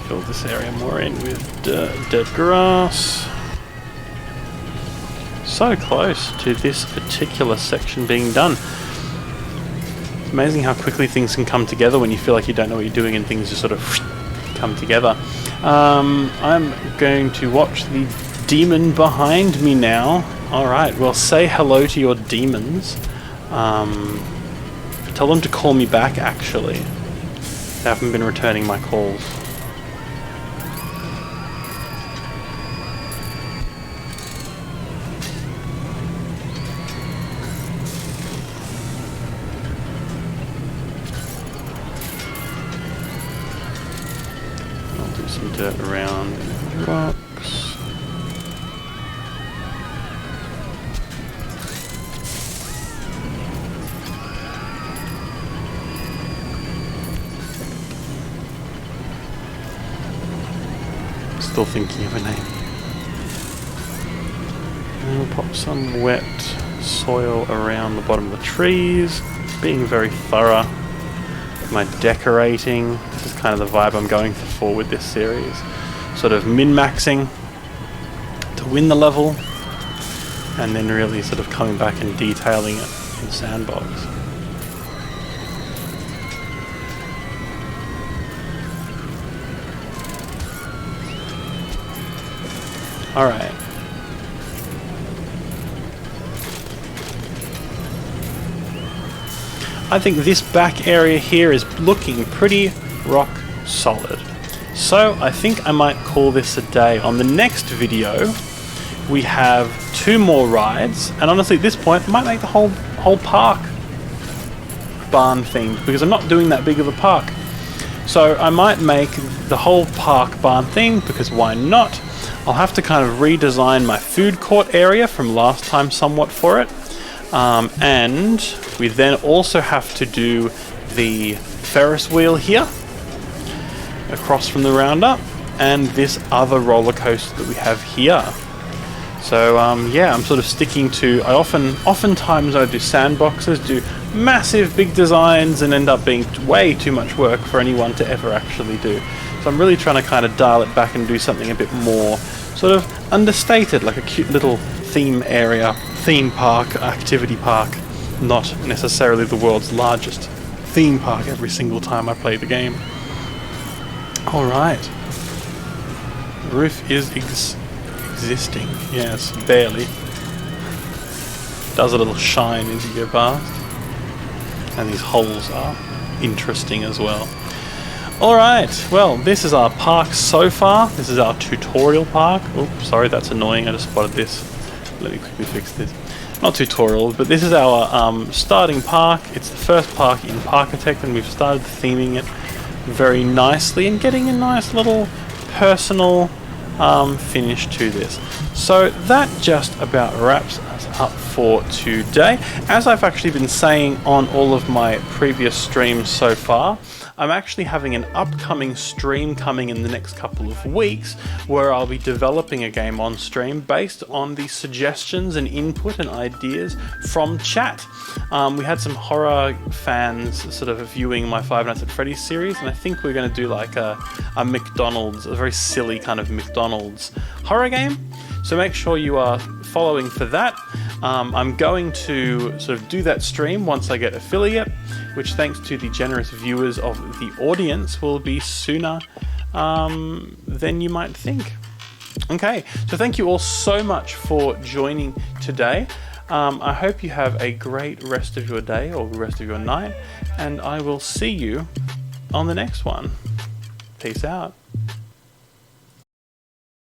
A: Fill this area more in with dirt grass. So close to this particular section being done. It's amazing how quickly things can come together when you feel like you don't know what you're doing and things just sort of come together. I'm going to watch the demon behind me now. Alright, well, say hello to your demons. Tell them to call me back, actually. They haven't been returning my calls. I'll do some dirt around the rocks. Still thinking of a name. And we'll pop some wet soil around the bottom of the trees, being very thorough with my decorating. This is kind of the vibe I'm going for with this series. Sort of min-maxing to win the level, and then really sort of coming back and detailing it in the sandbox. Alright. I think this back area here is looking pretty rock solid. So I think I might call this a day. On the next video, we have 2 more rides, and honestly at this point I might make the whole park barn themed, because I'm not doing that big of a park. So I might make the whole park barn themed, because why not? I'll have to kind of redesign my food court area from last time somewhat for it. And we then also have to do the Ferris wheel here, across from the roundup, and this other roller coaster that we have here. So yeah, I'm sort of sticking to, oftentimes I do sandboxes, do massive big designs, and end up being way too much work for anyone to ever actually do. So I'm really trying to kind of dial it back and do something a bit more sort of understated, like a cute little theme area, theme park, activity park, not necessarily the world's largest theme park every single time I play the game. Alright. The roof is existing. Yes, barely. Does a little shine as you go past. And these holes are interesting as well. Alright, well, this is our park so far. This is our tutorial park. Oh, sorry, that's annoying. I just spotted this. Let me quickly fix this. Not tutorial, but this is our starting park. It's the first park in Parkitect, and we've started theming it very nicely and getting a nice little personal finish to this. So that just about wraps us up for today. As I've actually been saying on all of my previous streams so far, I'm actually having an upcoming stream coming in the next couple of weeks where I'll be developing a game on stream based on the suggestions and input and ideas from chat. We had some horror fans sort of viewing my Five Nights at Freddy's series, and I think we're going to do like a McDonald's, a very silly kind of McDonald's horror game. So make sure you are following for that. I'm going to sort of do that stream once I get affiliate, which thanks to the generous viewers of the audience will be sooner than you might think. Okay, so thank you all so much for joining today. I hope you have a great rest of your day or the rest of your night, and I will see you on the next one. Peace out.